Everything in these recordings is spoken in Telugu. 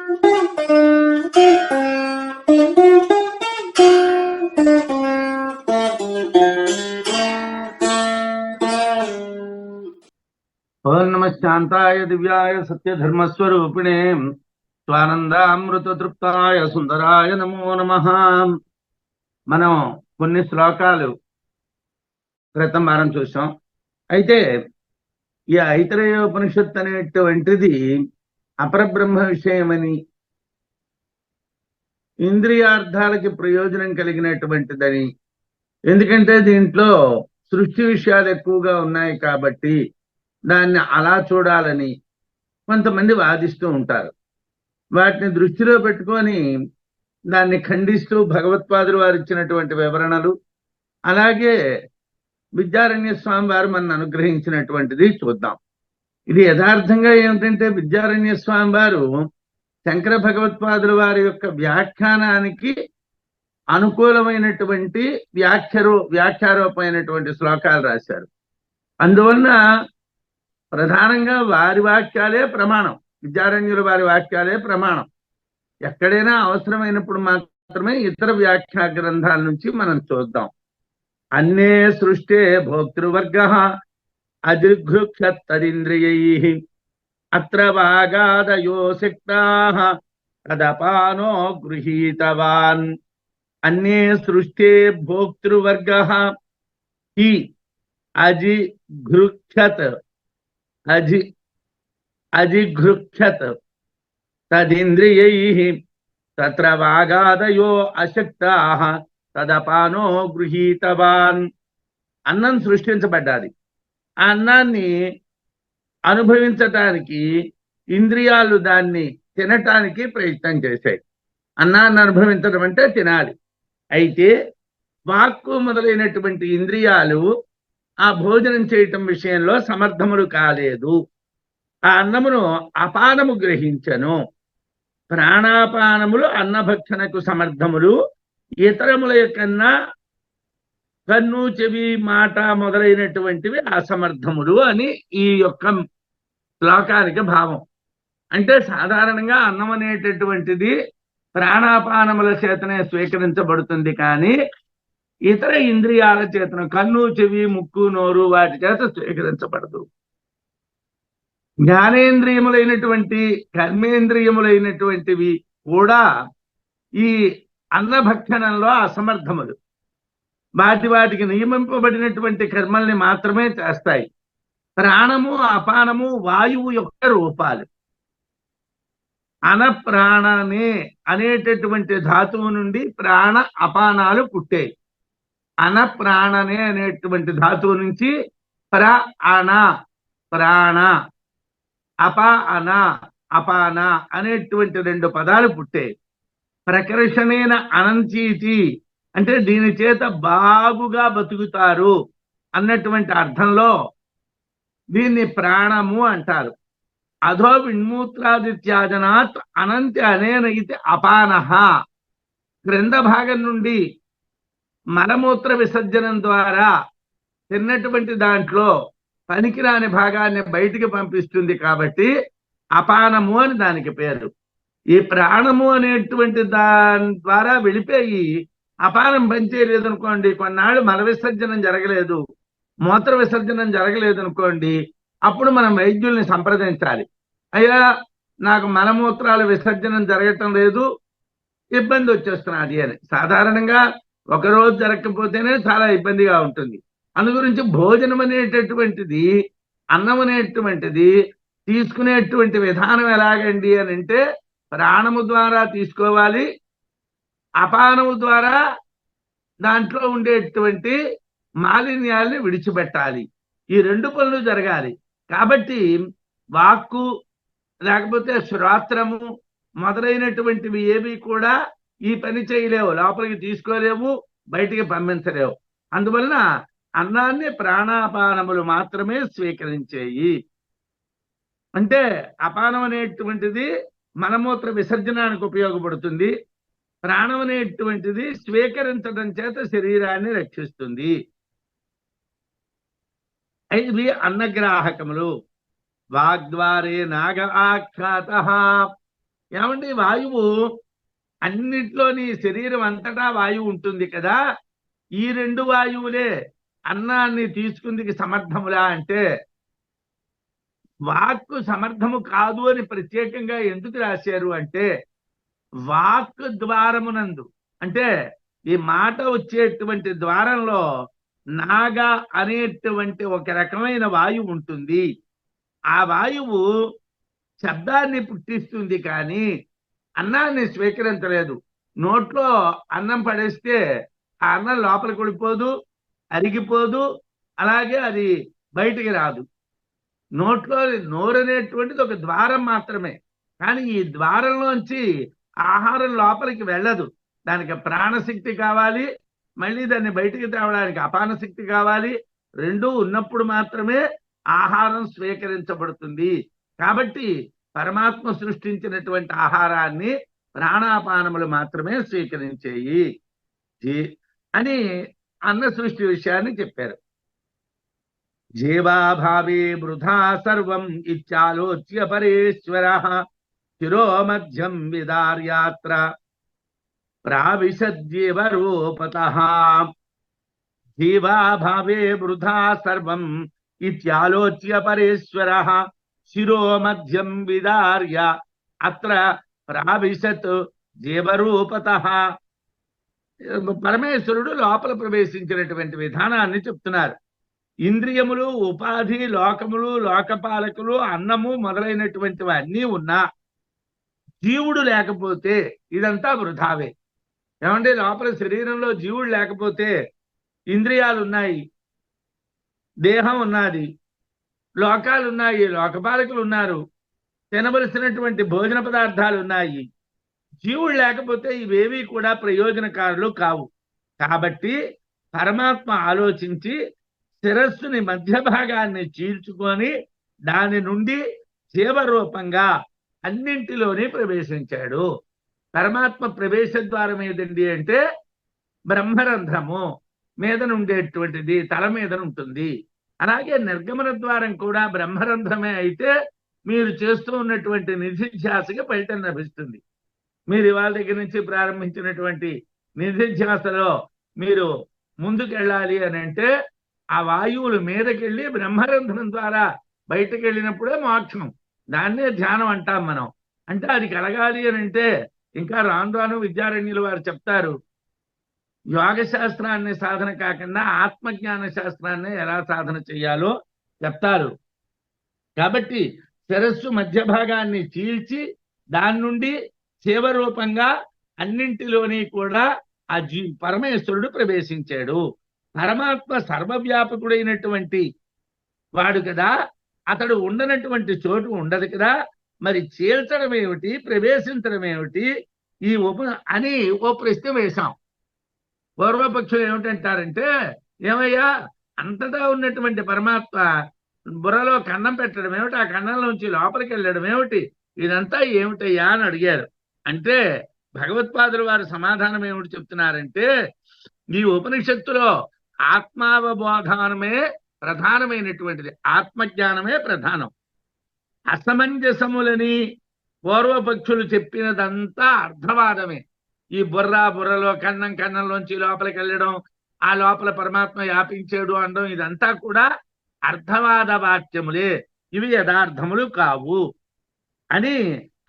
ओं नमः शांताय दिव्याय सत्यधर्मस्वरूपिणे स्वानंदामृततृप्ताय सुंदराय नमो नमः। మనం కొన్ని శ్లోకాలు క్రితం వారం చూసాం. అయితే ఈ ఐతరేయోపనిషత్తు అనేటువంటిది అపరబ్రహ్మ విషయమని, ఇంద్రియార్థాలకి ప్రయోజనం కలిగినటువంటిదని, ఎందుకంటే దీంట్లో సృష్టి విషయాలు ఎక్కువగా ఉన్నాయి కాబట్టి దాన్ని అలా చూడాలని కొంతమంది వాదిస్తూ ఉంటారు. వాటిని దృష్టిలో పెట్టుకొని దాన్ని ఖండిస్తూ భగవత్పాదులు వారు ఇచ్చినటువంటి వివరణలు, అలాగే విద్యారణ్య స్వామి వారు మనను అనుగ్రహించినటువంటిది చూద్దాం. ఇది యథార్థంగా ఏమిటంటే విద్యారణ్య స్వామి వారు శంకర భగవత్పాదుల వారి యొక్క వ్యాఖ్యానానికి అనుకూలమైనటువంటి వ్యాఖ్యారూపమైనటువంటి శ్లోకాలు రాశారు. అందువలన ప్రధానంగా వారి వాక్యాలే ప్రమాణం, విద్యారణ్యుల వారి వాక్యాలే ప్రమాణం. ఎక్కడైనా అవసరమైనప్పుడు మాత్రమే ఇతర వ్యాఖ్యా గ్రంథాల నుంచి మనం చూద్దాం. అన్నే సృష్టే భోక్తృవర్గ అజిఘృక్షత్తరింద్రియైః అత్ర వాగాదయో శక్తాః తదపానో గృహీతవాన్. అన్నే సృష్టే భోక్తృవర్గ హి అజిఘృక్షత్ అజిఘృక్షత్ తదింద్రియైః తత్ర వాగాదయో అశక్తాః తదపానో గృహీతవాన్. అన్నం సృష్టించబడ్డాది. ఆ అన్నాన్ని అనుభవించటానికి ఇంద్రియాలు దాన్ని తినటానికి ప్రయత్నం చేశాయి. అన్నాన్ని అనుభవించడం అంటే తినాలి. అయితే వాక్కు మొదలైనటువంటి ఇంద్రియాలు ఆ భోజనం చేయటం విషయంలో సమర్థములు కాలేదు. ఆ అన్నమును అపానము గ్రహించను. ప్రాణాపానములు అన్నభక్షణకు సమర్థములు, ఇతరముల కన్నా కన్ను, చెవి, మాట మొదలైనటువంటివి అసమర్థములు అని ఈ యొక్క శ్లోకానికి భావం. అంటే సాధారణంగా అన్నం అనేటటువంటిది ప్రాణాపానముల చేతనే స్వీకరించబడుతుంది, కానీ ఇతర ఇంద్రియాల చేతన కన్ను, చెవి, ముక్కు, నోరు వాటి చేత స్వీకరించబడదు. జ్ఞానేంద్రియములైనటువంటి కర్మేంద్రియములైనటువంటివి కూడా ఈ అన్నభక్షణంలో అసమర్థములు. వాటికి నియమింపబడినటువంటి కర్మల్ని మాత్రమే చేస్తాయి. ప్రాణము, అపానము వాయువు యొక్క రూపాలు. అనప్రాణనే అనేటటువంటి ధాతువు నుండి ప్రాణ అపానాలు పుట్టాయి. అనప్రాణనే అనేటువంటి ధాతువు నుంచి ప్రాణ అపాన అనేటువంటి రెండు పదాలు పుట్టాయి. ప్రకర్షణేన అనంచీతి అంటే దీని చేత బాగుగా బతుకుతారు అన్నటువంటి అర్థంలో దీన్ని ప్రాణము అంటారు. అధో విన్మూత్రాదిత్యాజనాత్ అనంతి అనేన ఇది అపానః. క్రింద భాగం నుండి మలమూత్ర విసర్జనం ద్వారా తిన్నటువంటి దాంట్లో పనికిరాని భాగాన్ని బయటికి పంపిస్తుంది కాబట్టి అపానము అని దానికి పేరు. ఈ ప్రాణము అనేటువంటి దాని ద్వారా వెళ్ళిపోయి అపానం పనిచేయలేదు అనుకోండి, కొన్నాళ్ళు మల విసర్జనం జరగలేదు, మూత్ర విసర్జనం జరగలేదు అనుకోండి, అప్పుడు మనం వైద్యుల్ని సంప్రదించాలి. అయ్యా నాకు మలమూత్రాల విసర్జనం జరగటం లేదు, ఇబ్బంది వచ్చేస్తున్నది అని. సాధారణంగా ఒకరోజు జరగకపోతేనే చాలా ఇబ్బందిగా ఉంటుంది. అందు గురించి భోజనం అనేటటువంటిది, అన్నం అనేటువంటిది తీసుకునేటువంటి విధానం ఎలాగండి అని అంటే ప్రాణము ద్వారా తీసుకోవాలి, అపానము ద్వారా దాంట్లో ఉండేటువంటి మాలిన్యాల్ని విడిచిపెట్టాలి. ఈ రెండు పనులు జరగాలి. కాబట్టి వాక్కు లేకపోతే శ్రోత్రము మొదలైనటువంటివి ఏవి కూడా ఈ పని చేయలేవు, లోపలికి తీసుకోలేవు, బయటికి పంపించలేవు. అందువలన అన్నాన్ని ప్రాణాపానములు మాత్రమే స్వీకరించేయి. అంటే అపానం అనేటువంటిది మలమూత్ర విసర్జనానికి ఉపయోగపడుతుంది, ప్రాణం అనేటువంటిది స్వీకరించడం చేత శరీరాన్ని రక్షిస్తుంది. ఇవి అన్నగ్రాహకములు. వాగ్ద్వారే నాగ ఆఖ్యాత ఏమంటే వాయువు అన్నిట్లోని శరీరం అంతటా వాయువు ఉంటుంది కదా, ఈ రెండు వాయువులే అన్నాన్ని తీసుకుందికి సమర్థములా అంటే వాక్కు సమర్థము కాదు అని ప్రత్యేకంగా ఎందుకు రాశారు అంటే వాక్ ద్వారమునందు అంటే ఈ మాట వచ్చేటువంటి ద్వారంలో నాగ అనేటువంటి ఒక రకమైన వాయువు ఉంటుంది. ఆ వాయువు శబ్దాన్ని పుట్టిస్తుంది కానీ అన్నాన్ని స్వీకరించలేదు. నోట్లో అన్నం పడేస్తే ఆ అన్నం లోపలికి వెళ్ళిపోదు, అరిగిపోదు, అలాగే అది బయటికి రాదు. నోట్లో నోరు అనేటువంటిది ఒక ద్వారం మాత్రమే, కానీ ఈ ద్వారంలోంచి ఆహారం లోపలికి వెళ్ళదు. దానికి ప్రాణశక్తి కావాలి, మళ్ళీ దాన్ని బయటికి తేవడానికి అపాన శక్తి కావాలి. రెండూ ఉన్నప్పుడు మాత్రమే ఆహారం స్వీకరించబడుతుంది. కాబట్టి పరమాత్మ సృష్టించినటువంటి ఆహారాన్ని ప్రాణాపానములు మాత్రమే స్వీకరించేయి అని అన్న సృష్టి విషయాన్ని చెప్పారు. జీవాభావే వృధా సర్వం ఇత్యాలోచ్య పరేశ్వరః శిరో మధ్యం విదార్యాత్ర ప్రావిశద్యేవరూపతః. జీవాభావే వృధా సర్వం ఇత్యాలోచ్య పరేశ్వరః శిరో మధ్యం విదార్య అత్ర ప్రావిశత్ జీవరూపతః. పరమేశ్వరుడు లోపల ప్రవేశించినటువంటి విధానాన్ని చెప్తున్నారు. ఇంద్రియములు, ఉపాధి, లోకములు, లోకపాలకులు, అన్నము మొదలైనటువంటివి అన్నీ ఉన్నా జీవుడు లేకపోతే ఇదంతా వృధావే. ఏమంటే లోపల శరీరంలో జీవుడు లేకపోతే ఇంద్రియాలు ఉన్నాయి, దేహం ఉన్నది, లోకాలు ఉన్నాయి, లోకపాలకులు ఉన్నారు, తినవలసినటువంటి భోజన పదార్థాలు ఉన్నాయి. జీవుడు లేకపోతే ఇవేవి కూడా ప్రయోజనకారులు కావు. కాబట్టి పరమాత్మ ఆలోచించి శిరస్సుని మధ్య భాగాన్ని చీల్చుకొని దాని నుండి జీవరూపంగా అన్నింటిలోనే ప్రవేశించాడు. పరమాత్మ ప్రవేశ ద్వారం ఏదండి అంటే బ్రహ్మరంధ్రము మీద ఉండేటువంటిది, తల మీద ఉంటుంది. అలాగే నిర్గమన ద్వారం కూడా బ్రహ్మరంధ్రమే అయితే మీరు చేస్తూ ఉన్నటువంటి నిధిధ్యాసకి ఫలితం లభిస్తుంది. మీరు ఇవాళ దగ్గర నుంచి ప్రారంభించినటువంటి నిధిధ్యాసలో మీరు ముందుకు వెళ్ళాలి అని అంటే ఆ వాయువులు మీదకెళ్ళి బ్రహ్మరంధ్రం ద్వారా బయటకు వెళ్ళినప్పుడే మోక్షం. దాన్నే ధ్యానం అంటాం మనం. అంటే అది కలగాలి అని అంటే ఇంకా రాను రాను విద్యారణ్యులు వారు చెప్తారు, యోగ శాస్త్రాన్ని సాధన కాకుండా ఆత్మజ్ఞాన శాస్త్రాన్ని ఎలా సాధన చేయాలో చెప్తారు. కాబట్టి శిరస్సు మధ్య భాగాన్ని చీల్చి దాని నుండి శివరూపంగా అన్నింటిలోని కూడా ఆ పరమేశ్వరుడు ప్రవేశించాడు. పరమాత్మ సర్వవ్యాపకుడైనటువంటి వాడు కదా, అతడు ఉండనటువంటి చోటు ఉండదు కదా, మరి చీల్చడం ఏమిటి, ప్రవేశించడం ఏమిటి ఈ అని ఓ ప్రశ్న వేశాం. పూర్వపక్షులు ఏమిటంటారంటే, ఏమయ్యా అంతటా ఉన్నటువంటి పరమాత్మ బుర్రలో కన్నం పెట్టడం ఏమిటి, ఆ కన్నంలోంచి లోపలికి వెళ్ళడం ఏమిటి, ఇదంతా ఏమిటయ్యా అని అడిగారు. అంటే భగవత్పాదులు వారు సమాధానం ఏమిటి చెప్తున్నారంటే, ఈ ఉపనిషత్తులో ఆత్మావబోధానమే ప్రధానమైనటువంటిది, ఆత్మజ్ఞానమే ప్రధానం. అసమంజసములని పూర్వపక్షులు చెప్పినదంతా అర్థవాదమే. ఈ బుర్రలో కన్నంలోంచి లోపలికి వెళ్ళడం, ఆ లోపల పరమాత్మ వ్యాపించాడు అనడం, ఇదంతా కూడా అర్థవాద వాక్యములే, ఇవి యథార్థములు కావు అని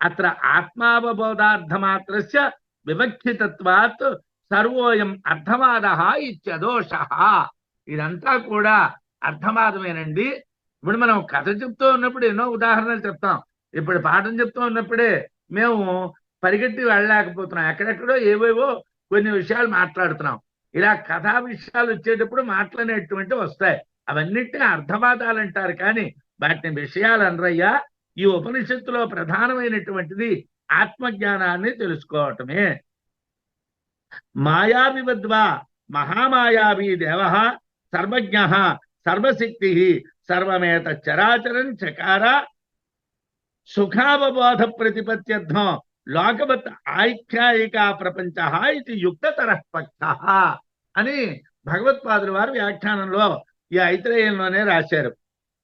అత్ర ఆత్మావబోధార్థమాత్రస్య వివక్షితత్వాత్ సర్వోయం అర్థవాద ఇత్యదోష. ఇదంతా కూడా అర్థవాదమేనండి. ఇప్పుడు మనం కథ చెప్తూ ఉన్నప్పుడు ఎన్నో ఉదాహరణలు చెప్తాం. ఇప్పుడు పాఠం చెప్తూ ఉన్నప్పుడే మేము పరిగెట్టి వెళ్ళలేకపోతున్నాం, ఎక్కడెక్కడో ఏవేవో కొన్ని విషయాలు మాట్లాడుతున్నాం. ఇలా కథా విషయాలు వచ్చేటప్పుడు మాట్లాడేటువంటి వస్తాయి. అవన్నిటిని అర్థవాదాలు అంటారు, కానీ వాటిని విషయాలు అనరయ్యా. ఈ ఉపనిషత్తులో ప్రధానమైనటువంటిది ఆత్మజ్ఞానాన్ని తెలుసుకోవటమే. మాయావివద్వా మహామాయావి దేవ సర్వజ్ఞ సర్వశక్తి సర్వమేత చరాచరం చకార సుఖావబోధ ప్రతిపత్యర్థం లోకవత్ ఆఖ్యాయికా ప్రపంచ ఇది యుక్తతర పక్ష అని భగవత్పాదుల వారు వ్యాఖ్యానంలో ఈ ఐత్రేయంలోనే రాశారు.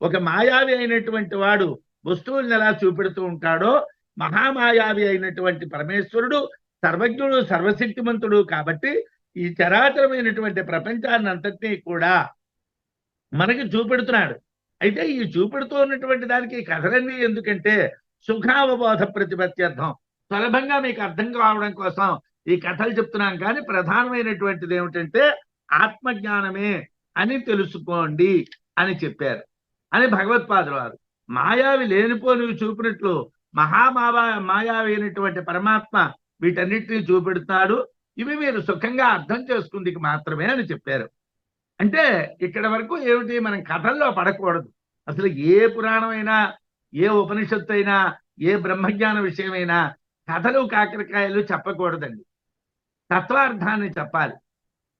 ఒక మాయావి అయినటువంటి వాడు వస్తువులను ఎలా చూపెడుతూ ఉంటాడో, మహామాయావి అయినటువంటి పరమేశ్వరుడు సర్వజ్ఞుడు సర్వశక్తిమంతుడు కాబట్టి ఈ చరాచరమైనటువంటి ప్రపంచాన్ని అంతటినీ కూడా మనకి చూపెడుతున్నాడు. అయితే ఈ చూపెడుతూ ఉన్నటువంటి దానికి కథలన్నీ ఎందుకంటే సుఖావబోధ ప్రతిపత్త్యర్థం, సులభంగా మీకు అర్థం కావడం కోసం ఈ కథలు చెప్తున్నాం. కానీ ప్రధానమైనటువంటిది ఏమిటంటే ఆత్మజ్ఞానమే అని తెలుసుకోండి అని చెప్పారు అని భగవత్పాదులు వారు. మాయావి లేనిపోనివి చూపినట్లు మాయావి అయినటువంటి పరమాత్మ వీటన్నిటినీ చూపెడుతున్నాడు. ఇవి మీరు సుఖంగా అర్థం చేసుకుందికి మాత్రమే అని చెప్పారు. అంటే ఇక్కడ వరకు ఏమిటి, మనం కథల్లో పడకూడదు. అసలు ఏ పురాణమైనా, ఏ ఉపనిషత్తు అయినా, ఏ బ్రహ్మజ్ఞాన విషయమైనా కథలు కాకరకాయలు చెప్పకూడదండి. తత్వార్థాన్ని చెప్పాలి.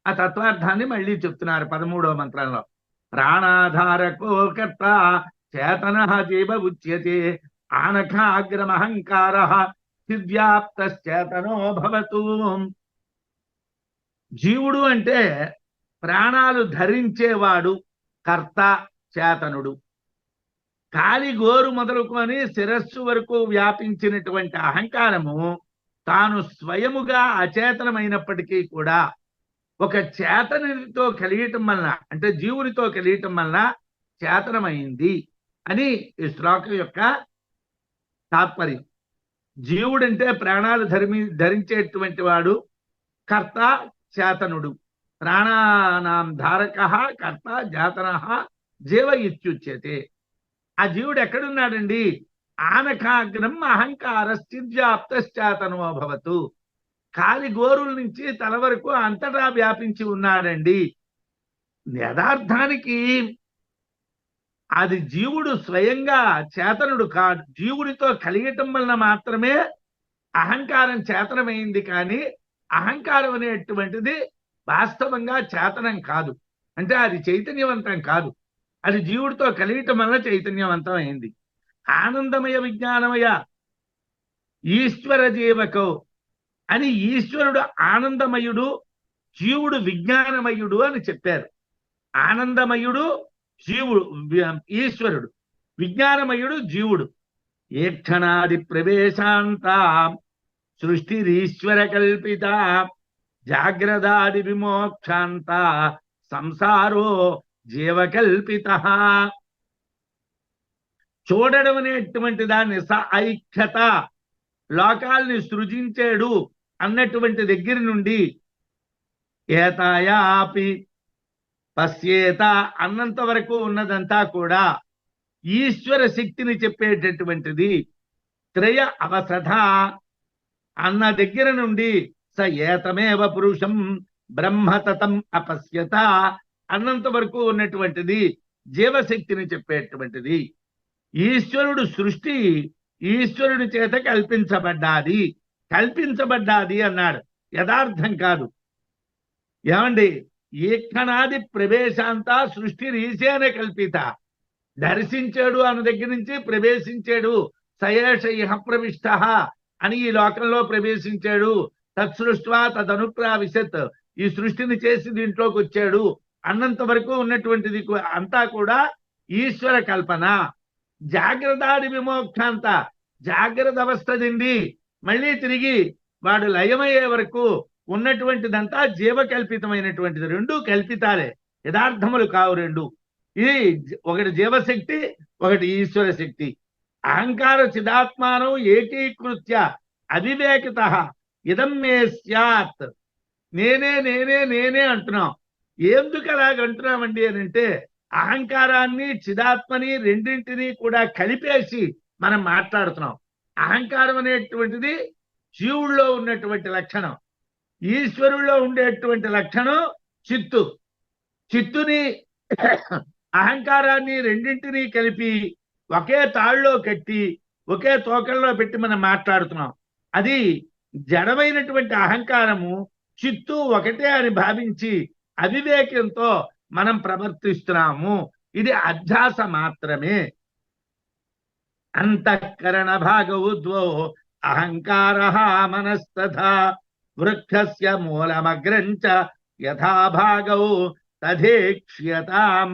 ఆ తత్వార్థాన్ని మళ్ళీ చెప్తున్నారు 13వ మంత్రంలో. ప్రాణాధారకో కర్త చేతన జీవ ఉచ్యతే ఆనఖాగ్రమహంకార సిద్వ్యాప్తశ్చేతనో భవతు. జీవుడు అంటే ప్రాణాలు ధరించేవాడు, కర్త, చేతనుడు. కాలి గోరు మొదలుకొని శిరస్సు వరకు వ్యాపించినటువంటి అహంకారము తాను స్వయముగా అచేతనమైనప్పటికీ కూడా ఒక చేతనితో కలియటం వలన, అంటే జీవునితో కలియటం వలన చేతనమైంది అని ఈ శ్లోకం యొక్క తాత్పర్యం. జీవుడంటే ప్రాణాలు ధరించేటువంటి వాడు, కర్త, చేతనుడు. ప్రాణానాం ధారక కర్త జాతన జీవ ఇత్యుచ్యతే. ఆ జీవుడు ఎక్కడున్నాడండి? ఆనకాగ్రం అహంకార స్థిర్వ్యాప్తశ్చేతనో భవతు. కాలి గోరుల నుంచి తల వరకు అంతటా వ్యాపించి ఉన్నాడండి. యథార్థానికి అది జీవుడు స్వయంగా చేతనుడు కాదు. జీవుడితో కలిగటం వలన మాత్రమే అహంకారం చేతనమైంది. కానీ అహంకారం అనేటువంటిది వాస్తవంగా చేతనం కాదు, అంటే అది చైతన్యవంతం కాదు. అది జీవుడితో కలిగటం వల్ల చైతన్యవంతం అయింది. ఆనందమయ విజ్ఞానమయ ఈశ్వర జీవకో అని ఈశ్వరుడు ఆనందమయుడు, జీవుడు విజ్ఞానమయుడు అని చెప్పారు. ఆనందమయుడు జీవుడు ఈశ్వరుడు, విజ్ఞానమయుడు జీవుడు. ఏ క్షణాది ప్రవేశాంత సృష్టిరీశ్వర కల్పిత జాగ్రదాది విమోక్షాంత సంసారో జీవకల్పిత. చూడడం అనేటువంటి దాన్ని ఐక్యత, లోకాల్ని సృజించాడు అన్నటువంటి దగ్గర నుండి ఏతాయాపి పశ్యేత అన్నంత వరకు ఉన్నదంతా కూడా ఈశ్వర శక్తిని చెప్పేటటువంటిది. త్రయ అవసథ అన్న దగ్గర నుండి స ఏతమేవ పురుషం బ్రహ్మతతం అపశ్యత అన్నంత వరకు ఉన్నటువంటిది జీవశక్తిని చెప్పేటువంటిది. ఈశ్వరుడు సృష్టి ఈశ్వరుడి చేత కల్పించబడ్డాది అన్నాడు. యథార్థం కాదు. ఏమండి, ఏ క్షణాది ప్రవేశాంత సృష్టి రీసేనే కల్పిత. దర్శించాడు అన్న దగ్గర నుంచి ప్రవేశించాడు. సయేష ఇహ ప్రవిష్ట అని ఈ లోకంలో ప్రవేశించాడు. తత్సృష్ట్వా తదనుప్రావిశత్, ఈ సృష్టిని చేసి దీంట్లోకి వచ్చాడు అన్నంత వరకు ఉన్నటువంటిది అంతా కూడా ఈశ్వర కల్పన. జాగ్రత్తాది విమోక్షాంత, జాగ్రత్త అవస్థ దిండి మళ్ళీ తిరిగి వాడు లయమయ్యే వరకు ఉన్నటువంటిదంతా జీవకల్పితమైనటువంటిది. రెండు కల్పితాలే, యథార్థములు కావు రెండు. ఇది ఒకటి జీవశక్తి, ఒకటి ఈశ్వర శక్తి. అహంకార చిదాత్మానం ఏకీకృత్య అవివేకిత ఇదం మే స్యాత్. నేనే నేనే నేనే అంటున్నాం. ఎందుకు అలాగంటున్నామండి అని అంటే అహంకారాన్ని చిదాత్మని రెండింటినీ కూడా కలిపేసి మనం మాట్లాడుతున్నాం. అహంకారం అనేటువంటిది జీవుల్లో ఉన్నటువంటి లక్షణం, ఈశ్వరుల్లో ఉండేటువంటి లక్షణం చిత్తుని అహంకారాన్ని రెండింటినీ కలిపి ఒకే తాళ్ళలో కట్టి ఒకే తోకల్లో పెట్టి మనం మాట్లాడుతున్నాం. అది జడమైనటువంటి అహంకారము, చిత్తు ఒకటే అని భావించి అవివేకంతో మనం ప్రవర్తిస్తున్నాము. ఇది అధ్యాస మాత్రమే. అంతఃకరణ భాగవుద్వో అహంకార మనస్తథా వృక్షస్య మూలమగ్రంచ యథాభాగౌ తథేక్ష్యతాం.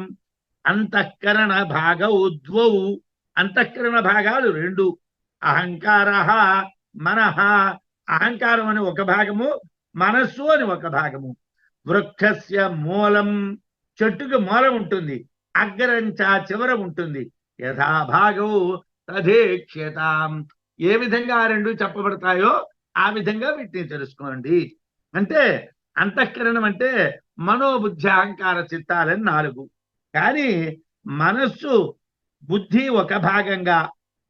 అంతఃకరణ భాగౌద్వౌ, అంతఃకరణ భాగాలు రెండు. అహంకార మనః, అహంకారం అని ఒక భాగము, మనస్సు అని ఒక భాగము. వృక్షస్య మూలం, చెట్టుకు మూలం ఉంటుంది, అగ్రంచ చివర ఉంటుంది. యథాభాగవు తథేక్ష్యతాం, ఏ విధంగా ఆ రెండు చెప్పబడతాయో ఆ విధంగా వీటిని తెలుసుకోండి. అంటే అంతఃకరణం అంటే మనోబుద్ధి అహంకార చిత్తాలని 4. కానీ మనస్సు బుద్ధి ఒక భాగంగా,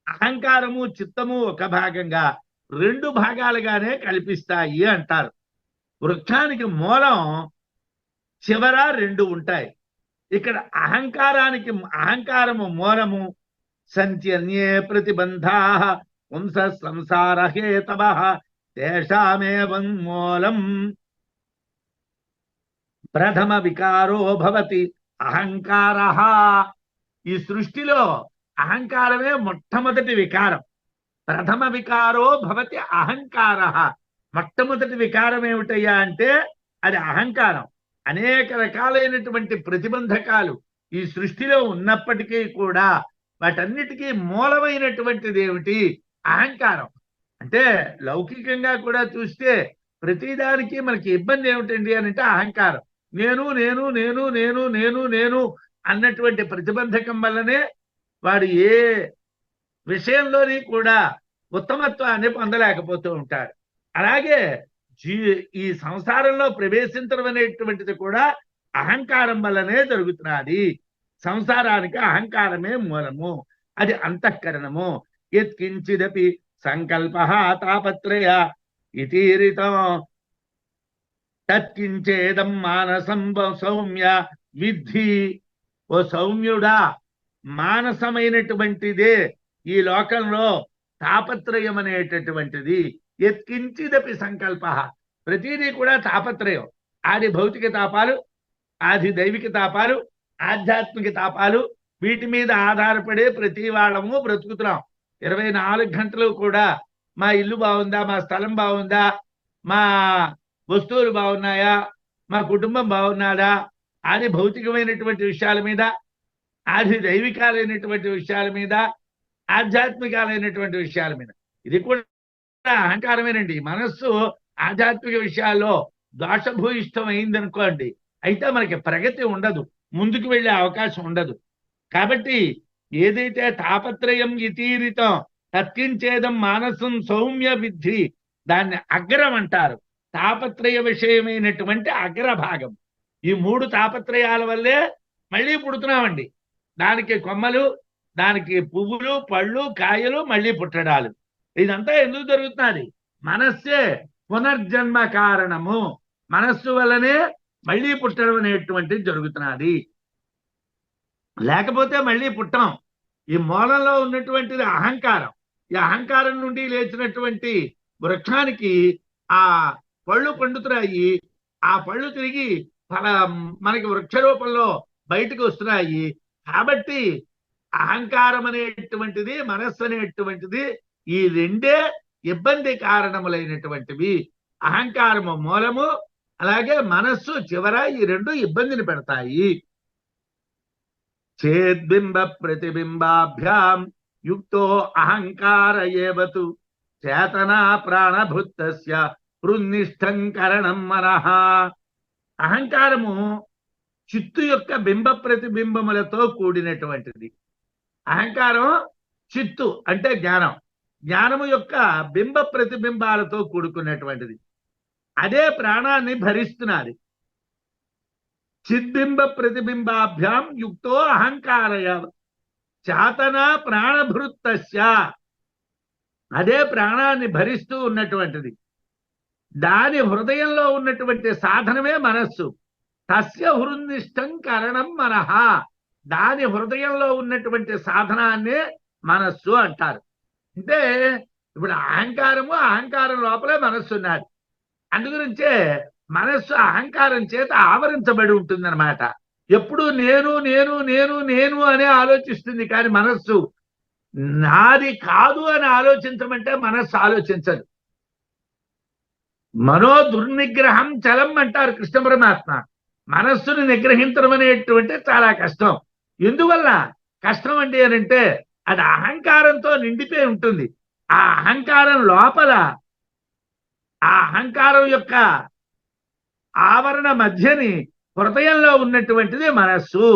అహంకారము చిత్తము ఒక భాగంగా 2 భాగాలుగానే కల్పిస్తాయి అంటారు. వృక్షానికి మూలం చివర 2 ఉంటాయి. ఇక్కడ అహంకారము మూలము. సంత్యన్యే ప్రతిబంధా వంశ సంసార హేతవ తేషామేవం మూలం ప్రథమ వికారో భవతి అహంకార. ఈ సృష్టిలో అహంకారమే మొట్టమొదటి వికారం. ప్రథమ వికారో భవతి అహంకార. మొట్టమొదటి వికారం ఏమిటయ్యా అంటే అది అహంకారం. అనేక రకాలైనటువంటి ప్రతిబంధకాలు ఈ సృష్టిలో ఉన్నప్పటికీ కూడా వాటన్నిటికీ మూలమైనటువంటిది ఏమిటి? అహంకారం. అంటే లౌకికంగా కూడా చూస్తే ప్రతిదానికి మనకి ఇబ్బంది ఏమిటండి అని అంటే అహంకారం. నేను నేను నేను నేను నేను నేను అన్నటువంటి ప్రతిబంధకం వల్లనే వాడు ఏ విషయంలోని కూడా ఉత్తమత్వాన్ని పొందలేకపోతూ ఉంటాడు. అలాగే ఈ సంసారంలో ప్రవేశించడం అనేటువంటిది కూడా అహంకారం వల్లనే జరుగుతున్నది. సంసారానికి అహంకారమే మూలము, అది అంతఃకరణము. యత్కించిదపి సంకల్ప తాపత్రయ ఇతీరితం తత్కించేదం మానసం సౌమ్య విద్ధి. ఓ సౌమ్యుడా, మానసమైనటువంటిదే ఈ లోకంలో తాపత్రయం అనేటటువంటిది. యత్కించిదపి సంకల్ప, ప్రతిదీ కూడా తాపత్రయం. ఆది భౌతిక తాపాలు, ఆది దైవిక తాపాలు, ఆధ్యాత్మిక తాపాలు, వీటి మీద ఆధారపడే ప్రతి వాళ్ళము బ్రతుకుతున్నాం. 24 గంటలు కూడా మా ఇల్లు బాగుందా, మా స్థలం బాగుందా, మా వస్తువులు బాగున్నాయా, మా కుటుంబం బాగున్నాడా, ఆది భౌతికమైనటువంటి విషయాల మీద, ఆది దైవికాలైనటువంటి విషయాల మీద, ఆధ్యాత్మికాలైనటువంటి విషయాల మీద. ఇది కూడా అహంకారమేనండి. మనస్సు ఆధ్యాత్మిక విషయాల్లో దోషభూయిష్టం అయిందనుకోండి, అయితే మనకి ప్రగతి ఉండదు, ముందుకు వెళ్ళే అవకాశం ఉండదు. కాబట్టి ఏదైతే తాపత్రయం ఇతీరితం తత్కించేదం మానసం సౌమ్య విద్ధి, దాన్ని అగ్రం అంటారు. తాపత్రయ విషయమైనటువంటి అగ్రభాగం. ఈ 3 తాపత్రయాల వల్లే మళ్ళీ పుడుతున్నామండి. దానికి కొమ్మలు, దానికి పువ్వులు, పళ్ళు, కాయలు, మళ్ళీ పుట్టడాలు. ఇదంతా ఎందుకు జరుగుతున్నది? మనస్సే పునర్జన్మ కారణము. మనస్సు వల్లనే మళ్ళీ పుట్టడం అనేటువంటిది జరుగుతున్నది. లేకపోతే మళ్ళీ పుట్టాం. ఈ మూలంలో ఉన్నటువంటిది అహంకారం. ఈ అహంకారం నుండి లేచినటువంటి వృక్షానికి ఆ పళ్ళు పండుతున్నాయి. ఆ పళ్ళు తిరిగి మనకి వృక్ష రూపంలో బయటకు వస్తున్నాయి. కాబట్టి అహంకారం అనేటువంటిది, మనస్సు అనేటువంటిది, ఈ 2 ఇబ్బంది కారణములైనటువంటివి. అహంకారము మూలము, అలాగే మనస్సు చివర, ఈ 2 ఇబ్బందిని పెడతాయి. చేద్బింబ ప్రతిబింబాభ్యాం యుక్తో అహంకార ఏవతు చేతనా ప్రాణభృత్తస్య హృన్నిష్టం కరణం మనః. అహంకారము చిత్తు యొక్క బింబ ప్రతిబింబములతో కూడినటువంటిది. అహంకారం చిత్తు అంటే జ్ఞానం, జ్ఞానము యొక్క బింబ ప్రతిబింబాలతో కూడుకున్నటువంటిది. అదే ప్రాణాన్ని భరిస్తున్నది. చిద్బింబ ప్రతిబింబాభ్యాం యుక్తో అహంకారయ చేతన ప్రాణభృత్తస్య, అదే ప్రాణాన్ని భరిస్తూ ఉన్నటువంటిది. దాని హృదయంలో ఉన్నటువంటి సాధనమే మనస్సు. తస్య హృన్నిష్టం కరణం మనః, దాని హృదయంలో ఉన్నటువంటి సాధనాన్నే మనస్సు అంటారు. అంటే ఇప్పుడు అహంకారం లోపలే మనస్సు ఉన్నది. అందుగురించే మనస్సు అహంకారం చేత ఆవరించబడి ఉంటుందన్నమాట. ఎప్పుడు నేను నేను నేను నేను అనే ఆలోచిస్తుంది, కానీ మనస్సు నాది కాదు అని ఆలోచించమంటే మనస్సు ఆలోచించదు. మనో దుర్నిగ్రహం చలం అంటారు కృష్ణ పరమాత్మ. మనస్సును నిగ్రహించడం అనేటువంటి చాలా కష్టం. ఎందువల్ల కష్టం అండి అని అంటే అది అహంకారంతో నిండిపోయి ఉంటుంది. ఆ అహంకారం లోపల ఆ అహంకారం యొక్క ఆవరణ మధ్యని హృదయంలో ఉన్నటువంటిది మనస్సు.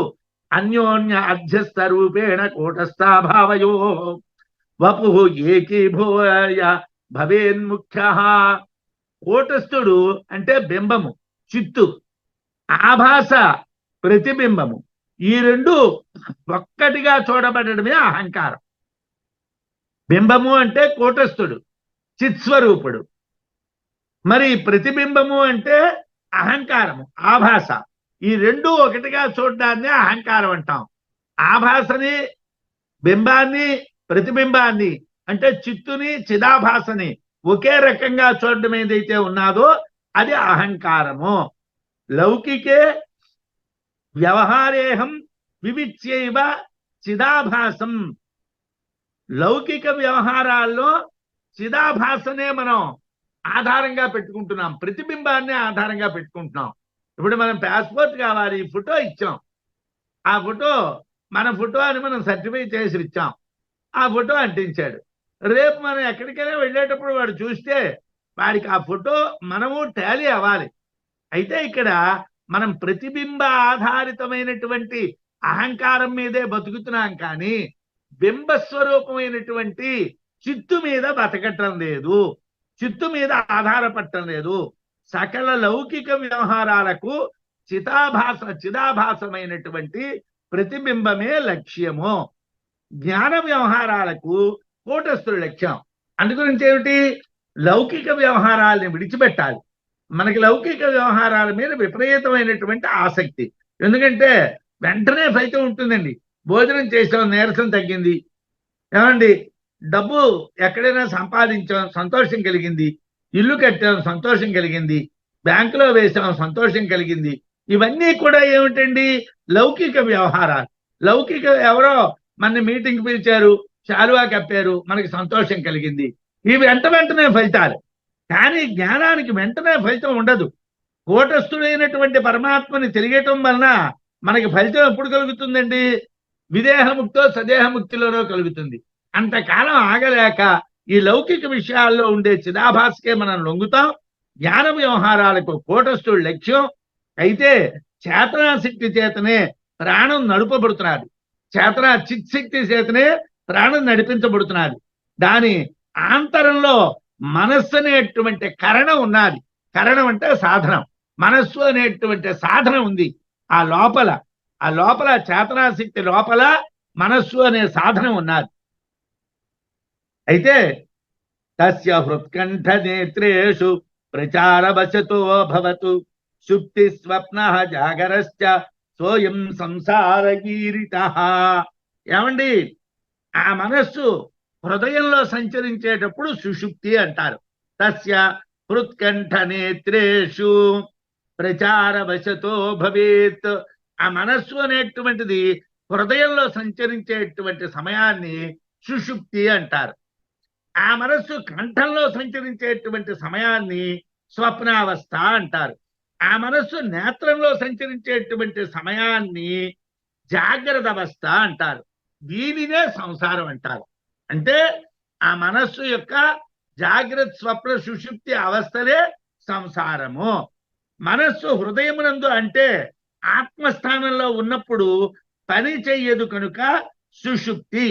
అన్యోన్య అధ్యస్థ రూపేణ కూటస్థాభావయో వపు ఏకీభూయ భవేన్ముఖ్య. కూటస్థుడు అంటే బింబము, చిత్తు, ఆభాస ప్రతిబింబము. ఈ రెండు ఒక్కటిగా చూడబడమే అహంకారం. బింబము అంటే కూటస్థుడు, చిత్స్వరూపుడు. మరి ప్రతిబింబము అంటే అహంకారము, ఆభాస. ఈ రెండు ఒకటిగా చూడడాన్ని అహంకారం అంటాం. ఆభాసని, బింబాన్ని, ప్రతిబింబాన్ని అంటే చిత్తుని, చిదాభాసని ఒకే రకంగా చూడడం ఏదైతే ఉన్నాదో అది అహంకారము. లౌకికే వ్యవహారేహం వివిచ్యైవ చిదాభాసం. లౌకిక వ్యవహారాల్లో చిదాభాసనే మనం ఆధారంగా పెట్టుకుంటున్నాం, ప్రతిబింబాన్ని ఆధారంగా పెట్టుకుంటున్నాం. ఇప్పుడు మనం పాస్పోర్ట్ కావాలి, ఫోటో ఇచ్చాం, ఆ ఫోటో మన ఫోటో అని మనం సర్టిఫై చేసి ఇచ్చాం, ఆ ఫోటో అంటించాడు. రేపు మనం ఎక్కడికైనా వెళ్ళేటప్పుడు వాడు చూస్తే వాడికి ఆ ఫోటో మనము టాలీ అవ్వాలి. అయితే ఇక్కడ మనం ప్రతిబింబ ఆధారితమైనటువంటి అహంకారం మీదే బతుకుతున్నాం, కానీ బింబస్వరూపమైనటువంటి చిత్తు మీద బతకటం లేదు, చిత్తు మీద ఆధారపడటం లేదు. సకల లౌకిక వ్యవహారాలకు చిదాభాసమైనటువంటి ప్రతిబింబమే లక్ష్యము. జ్ఞాన వ్యవహారాలకు కూటస్థుడు లక్ష్యం. అందుగురించి ఏమిటి, లౌకిక వ్యవహారాలని విడిచిపెట్టాలి. మనకి లౌకిక వ్యవహారాల మీద విపరీతమైనటువంటి ఆసక్తి. ఎందుకంటే వెంటనే ఫలితం ఉంటుందండి. భోజనం చేసాం, నీరసం తగ్గింది, ఏమండి డబ్బు ఎక్కడైనా సంపాదించాం, సంతోషం కలిగింది, ఇల్లు కట్టాం, సంతోషం కలిగింది, బ్యాంకులో వేసాం, సంతోషం కలిగింది. ఇవన్నీ కూడా ఏమిటండి, లౌకిక వ్యవహారాలు. లౌకిక ఎవరో మన మీటింగ్ పిలిచారు, శాలువా కప్పారు, మనకి సంతోషం కలిగింది. ఇవి వెంటనే ఫలితాలు. కానీ జ్ఞానానికి వెంటనే ఫలితం ఉండదు. కూటస్థుడైనటువంటి పరమాత్మని తెలియటం వలన మనకి ఫలితం ఎప్పుడు కలుగుతుందండి, విదేహముక్తో సదేహముక్తిలోనో కలుగుతుంది. అంతకాలం ఆగలేక ఈ లౌకిక విషయాల్లో ఉండే చిదాభాసకే మనం లొంగుతాం. జ్ఞాన వ్యవహారాలకు కూటస్థుడు లక్ష్యం. అయితే చేతనాశక్తి చేతనే ప్రాణం నడుపబడుతున్నది, చేతనా చిత్శక్తి చేతనే ప్రాణం నడిపించబడుతున్నది. దాని ఆంతరంలో మనస్సు అనేటువంటి కరణం ఉన్నది. కరణం అంటే సాధనం. మనస్సు అనేటువంటి సాధనం ఉంది ఆ లోపల. ఆ లోపల చేతనాశక్తి లోపల మనస్సు అనే సాధనం ఉన్నది. అయితే తస్య హృత్కంఠ నేత్రేషు ప్రచారవశతో భవతు సుప్తి స్వప్న జాగరశ్చ సోయం సంసారగీరితః. ఏమండి, ఆ మనస్సు హృదయంలో సంచరించేటప్పుడు సుషుప్తి అంటారు. తస్య హృత్కంఠ నేత్రేషు ప్రచారవశతో భవేత్. ఆ మనస్సు అనేటువంటిది హృదయంలో సంచరించేటువంటి సమయాన్ని సుషుప్తి అంటారు. ఆ మనస్సు కంఠంలో సంచరించేటువంటి సమయాన్ని స్వప్నావస్థ అంటారు. ఆ మనస్సు నేత్రంలో సంచరించేటువంటి సమయాన్ని జాగ్రత్త అవస్థ అంటారు. దీనినే సంసారం అంటారు. అంటే ఆ మనస్సు యొక్క జాగ్రత్త స్వప్న సుషుప్తి అవస్థలే సంసారము. మనస్సు హృదయమునందు అంటే ఆత్మస్థానంలో ఉన్నప్పుడు పని చెయ్యదు కనుక సుషుప్తి.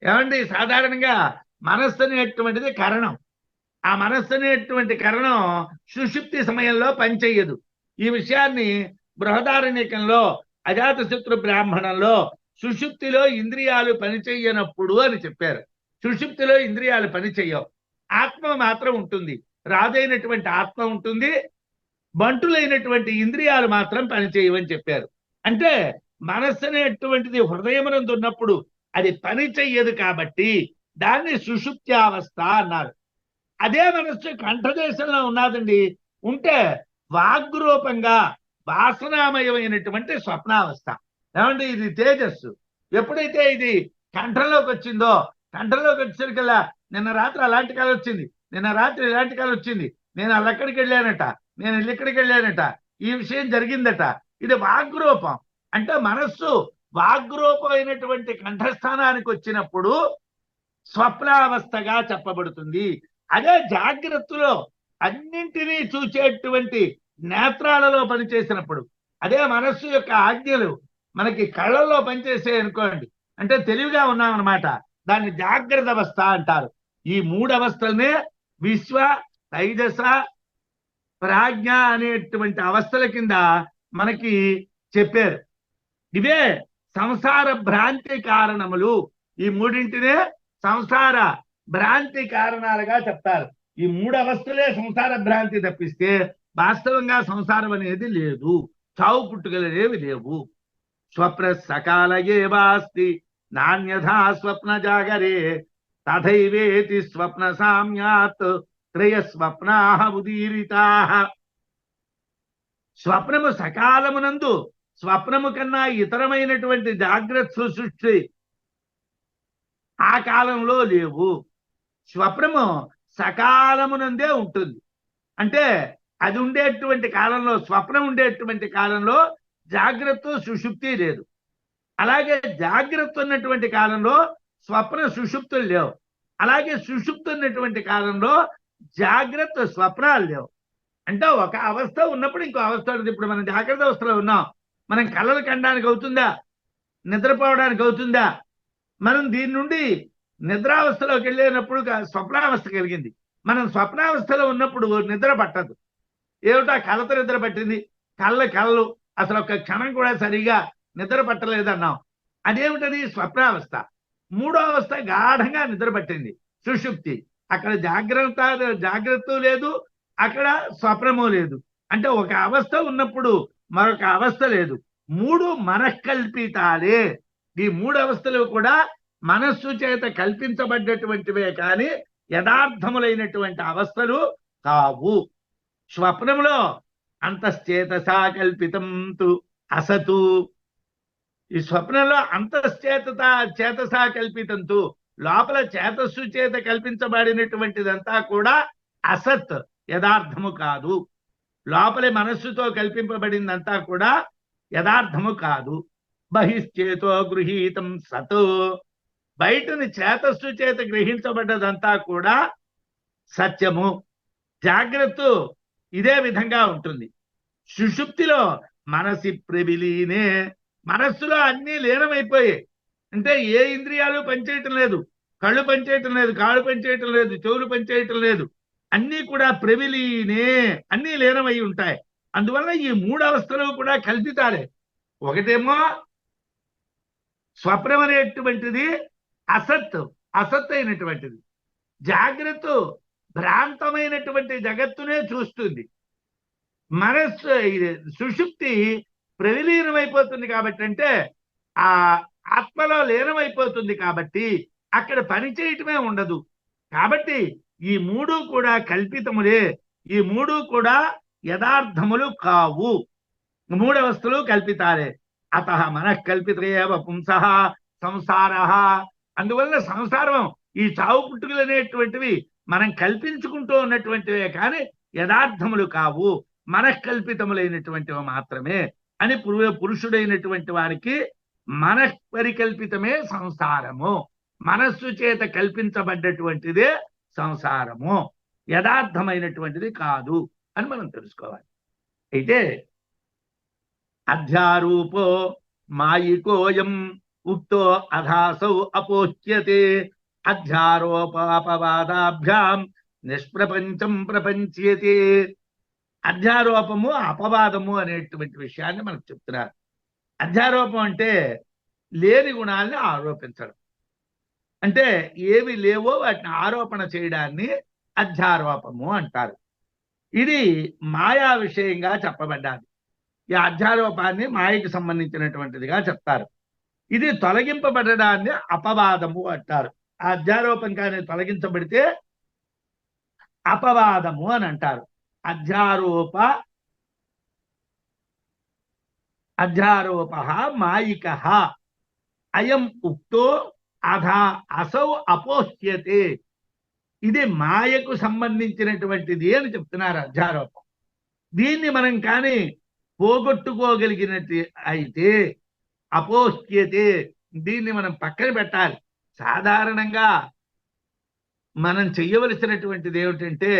ఏమండి, సాధారణంగా మనస్సు అనేటువంటిది కరణం. ఆ మనస్సు అనేటువంటి కరణం సుషుప్తి సమయంలో పనిచెయ్యదు. ఈ విషయాన్ని బృహదారణ్యకంలో అజాతశత్రు బ్రాహ్మణంలో సుషుప్తిలో ఇంద్రియాలు పనిచెయ్యనప్పుడు అని చెప్పారు. సుషుప్తిలో ఇంద్రియాలు పనిచెయ్యవు, ఆత్మ మాత్రం ఉంటుంది. రాజైనటువంటి ఆత్మ ఉంటుంది, బంటులైనటువంటి ఇంద్రియాలు మాత్రం పనిచేయవని చెప్పారు. అంటే మనస్సు అనేటువంటిది హృదయమునందు ఉన్నప్పుడు అది పని చెయ్యదు కాబట్టి దాన్ని సుషుప్త్యావస్థ అన్నారు. అదే మనస్సు కంఠదేశంలో ఉన్నదండి, ఉంటే వాగ్రూపంగా వాసనామయమైనటువంటి స్వప్నావస్థ. ఏమండి, ఇది తేజస్సు. ఎప్పుడైతే ఇది కంఠంలోకి వచ్చిందో, కంఠంలోకి వచ్చేసరికల్లా నిన్న రాత్రి అలాంటి కాలం వచ్చింది, నిన్న రాత్రి ఇలాంటి కాలం వచ్చింది, నేను అల్లక్కడికి వెళ్ళానట, నేను ఇక్కడికి వెళ్ళానట, ఈ విషయం జరిగిందట. ఇది వాగ్రూపం. అంటే మనస్సు వాగ్రూపమైనటువంటి కంఠస్థానానికి వచ్చినప్పుడు స్వప్నావస్థగా చెప్పబడుతుంది. అదే జాగ్రత్తలో అన్నింటినీ చూచేటువంటి నేత్రాలలో పనిచేసినప్పుడు, అదే మనస్సు యొక్క ఆజ్ఞలు మనకి కళ్ళల్లో పనిచేసే అనుకోండి, అంటే తెలివిగా ఉన్నామన్నమాట. దాన్ని జాగ్రత్త అవస్థ అంటారు. ఈ 3 అవస్థలనే విశ్వ, తైజస, ప్రాజ్ఞ అనేటువంటి అవస్థల కింద మనకి చెప్పారు. ఇవే సంసార భ్రాంతి కారణములు. ఈ మూడింటినే సంసార భ్రాంతి కారణాలుగా చెప్తారు. ఈ 3 అవస్థలే సంసార భ్రాంతి తప్పిస్తే వాస్తవంగా సంసారం అనేది లేదు, చావు పుట్టుకలనేవి లేవు. స్వప్న సకాల ఏవాస్తి నాణ్యథా స్వప్న జాగరే తథైవేతి స్వప్న సామ్యాత్ త్రయ స్వప్నాః ఉదీరితాః. స్వప్నము సకాలమునందు స్వప్నము కన్నా ఇతరమైనటువంటి జాగ్రత్త సృష్టి ఆ కాలంలో లేవు. స్వప్నము సకాలమునందే ఉంటుంది. అంటే అది ఉండేటువంటి కాలంలో, స్వప్నం ఉండేటువంటి కాలంలో జాగ్రత్త సుషుప్తి లేదు. అలాగే జాగ్రత్త ఉన్నటువంటి కాలంలో స్వప్న సుషుప్తులు లేవు. అలాగే సుషుప్తి ఉన్నటువంటి కాలంలో జాగ్రత్త స్వప్నాలు లేవు. అంటే ఒక అవస్థ ఉన్నప్పుడు ఇంకో అవస్థ ఉంటుంది. ఇప్పుడు మనం జాగ్రత్త అవస్థలో ఉన్నాం, మనం కళలు కనడానికి అవుతుందా? నిద్రపోవడానికి అవుతుందా? మనం దీని నుండి నిద్రావస్థలోకి వెళ్ళినప్పుడు స్వప్నావస్థ కలిగింది. మనం స్వప్నావస్థలో ఉన్నప్పుడు నిద్ర పట్టదు. ఏమిటా కళ్ళతో నిద్ర పట్టింది, కళ్ళు అసలు ఒక క్షణం కూడా సరిగా నిద్ర పట్టలేదన్నాం. అదేమిటది? స్వప్నావస్థ. 3వ అవస్థ గాఢంగా నిద్ర పట్టింది, సుషుప్తి. అక్కడ జాగ్రత్త లేదు, అక్కడ స్వప్నము లేదు. అంటే ఒక అవస్థ ఉన్నప్పుడు మరొక అవస్థ లేదు. 3 మనఃకల్పితాలే. ఈ 3 అవస్థలు కూడా మనస్సు చేత కల్పించబడ్డటువంటివే కానీ యథార్థములైనటువంటి అవస్థలు కావు. స్వప్నంలో అంతశ్చేతసా కల్పితం తు అసతు. ఈ స్వప్నంలో చేతసా కల్పితంతు, లోపల చేతస్సు చేత కల్పించబడినటువంటిదంతా కూడా అసత్, యథార్థము కాదు. లోపలి మనస్సుతో కల్పింపబడిందంతా కూడా యథార్థము కాదు. బహిశ్చేతో గృహీతం సత్. బయటని చేతస్సు చేత గ్రహించబడ్డదంతా కూడా సత్యము. జాగ్రత్త ఇదే విధంగా ఉంటుంది. సుషుప్తిలో మనసి ప్రవిలీనే, మనస్సులో అన్నీ లీనమైపోయాయి. అంటే ఏ ఇంద్రియాలు పనిచేయటం లేదు, కళ్ళు పనిచేయటం లేదు, కాళ్ళు పనిచేయటం లేదు, చెవులు పనిచేయటం లేదు, అన్నీ కూడా ప్రవిలీనే, అన్నీ లీనమై ఉంటాయి. అందువల్ల ఈ 3 అవస్థలు కూడా కల్పితాలే. ఒకటేమో స్వప్నం అనేటువంటిది అసత్ అయినటువంటిది. జాగ్రత్త భ్రాంతమైనటువంటి జగత్తునే చూస్తుంది. మనస్సు సుషుప్తి ప్రవిలీనమైపోతుంది కాబట్టి, అంటే ఆ ఆత్మలో లీనమైపోతుంది కాబట్టి అక్కడ పని చేయటమే ఉండదు. కాబట్టి ఈ 3 కూడా కల్పితములే. ఈ 3 కూడా యథార్థములు కావు. 3 అవస్థలు కల్పితాలే. అతః మనఃకల్పితేవ పుంసః సంసారః. అందువల్ల సంసారం, ఈ చావు పుట్టుకలు అనేటువంటివి మనం కల్పించుకుంటూ ఉన్నటువంటివే కానీ యథార్థములు కావు, మనఃకల్పితములైనటువంటివి మాత్రమే అని పురుషుడైనటువంటి వారికి మనఃపరికల్పితమే సంసారము, మనస్సు చేత కల్పించబడ్డటువంటిదే సంసారము, యథార్థమైనటువంటిది కాదు అని మనం తెలుసుకోవాలి. అయితే అధ్యారూపో మాయికోయం ఉక్తో అధాసౌ అపోహ్యతే అధ్యారోపాపవాదాభ్యాం నిష్ప్రపంచం ప్రపంచ్యతే. అధ్యారోపము అపవాదము అనేటువంటి విషయాన్ని మనకు చెప్తున్నారు. అధ్యారోపం అంటే లేని గుణాలని ఆరోపించడం, అంటే ఏవి లేవో వాటిని ఆరోపణ చేయడాన్ని అధ్యారోపము అంటారు. ఇది మాయా విషయంగా చెప్పబడ్డాది. ఈ అధ్యారోపాన్ని మాయకి సంబంధించినటువంటిదిగా చెప్తారు. ఇది తొలగింపబడడాన్ని అపవాదము అంటారు. ఆ అధ్యారోపం కానీ తొలగించబడితే అపవాదము అని అంటారు. అధ్యారోప మాయిక అయం ఉక్తో అసౌ అపోహ్యతే. ఇది మాయకు సంబంధించినటువంటిది అని చెప్తున్నారు అధ్యారోపం. దీన్ని మనం కానీ పోగొట్టుకోగలిగినట్టు అయితే అపోహ్యతే, దీన్ని మనం పక్కన పెట్టాలి. సాధారణంగా మనం చెయ్యవలసినటువంటిది ఏమిటంటే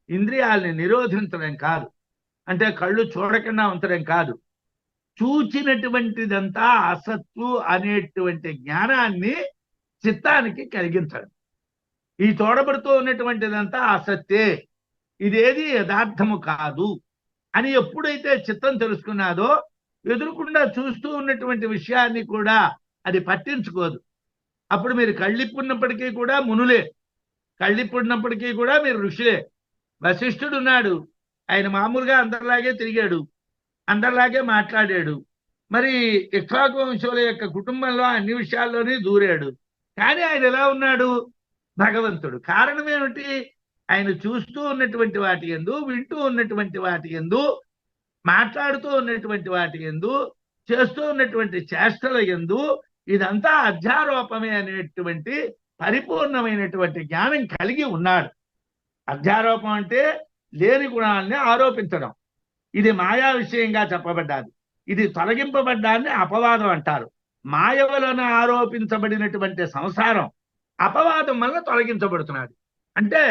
ఇంద్రియాలని నిరోధించడం కాదు, అంటే కళ్ళు చూడకుండా ఉంచడం కాదు, చూచినటువంటిదంతా అసత్తు అనేటువంటి జ్ఞానాన్ని చిత్తానికి కలిగించడం. ఈ తోడబడుతూ ఉన్నటువంటిదంతా అసత్తే, ఇదేది యథార్థము కాదు అని ఎప్పుడైతే చిత్తం తెలుసుకున్నాదో ఎదురుకుండా చూస్తూ ఉన్నటువంటి విషయాన్ని కూడా అది పట్టించుకోదు. అప్పుడు మీరు కళ్ళిప్పున్నప్పటికీ కూడా మునులే, కళ్ళిప్పున్నప్పటికీ కూడా మీరు ఋషులే. వశిష్ఠుడు ఉన్నాడు, ఆయన మామూలుగా అందరిలాగే తిరిగాడు, అందరిలాగే మాట్లాడాడు, మరి ఇక్ష్వాకు వంశుల యొక్క కుటుంబంలో అన్ని విషయాల్లోనే దూరాడు. కానీ ఆయన ఎలా ఉన్నాడు? భగవంతుడు. కారణం ఏమిటి? ఆయన చూస్తూ ఉన్నటువంటి వాటి యందు, వింటూ ఉన్నటువంటి వాటి యందు, మాట్లాడుతూ ఉన్నటువంటి వాటి యందు, చేస్తూ ఉన్నటువంటి చేష్టల యందు ఇదంతా అధ్యారోపమే అనేటువంటి పరిపూర్ణమైనటువంటి జ్ఞానం కలిగి ఉన్నాడు. అధ్యారోపం అంటే లేని గుణాలని ఆరోపించడం. ఇది మాయా విషయంగా చెప్పబడ్డాది. ఇది తొలగింపబడ్డాన్ని అపవాదం అంటారు. మాయ వలన ఆరోపించబడినటువంటి సంసారం అపవాదం వలన తొలగించబడుతున్నది. అంటే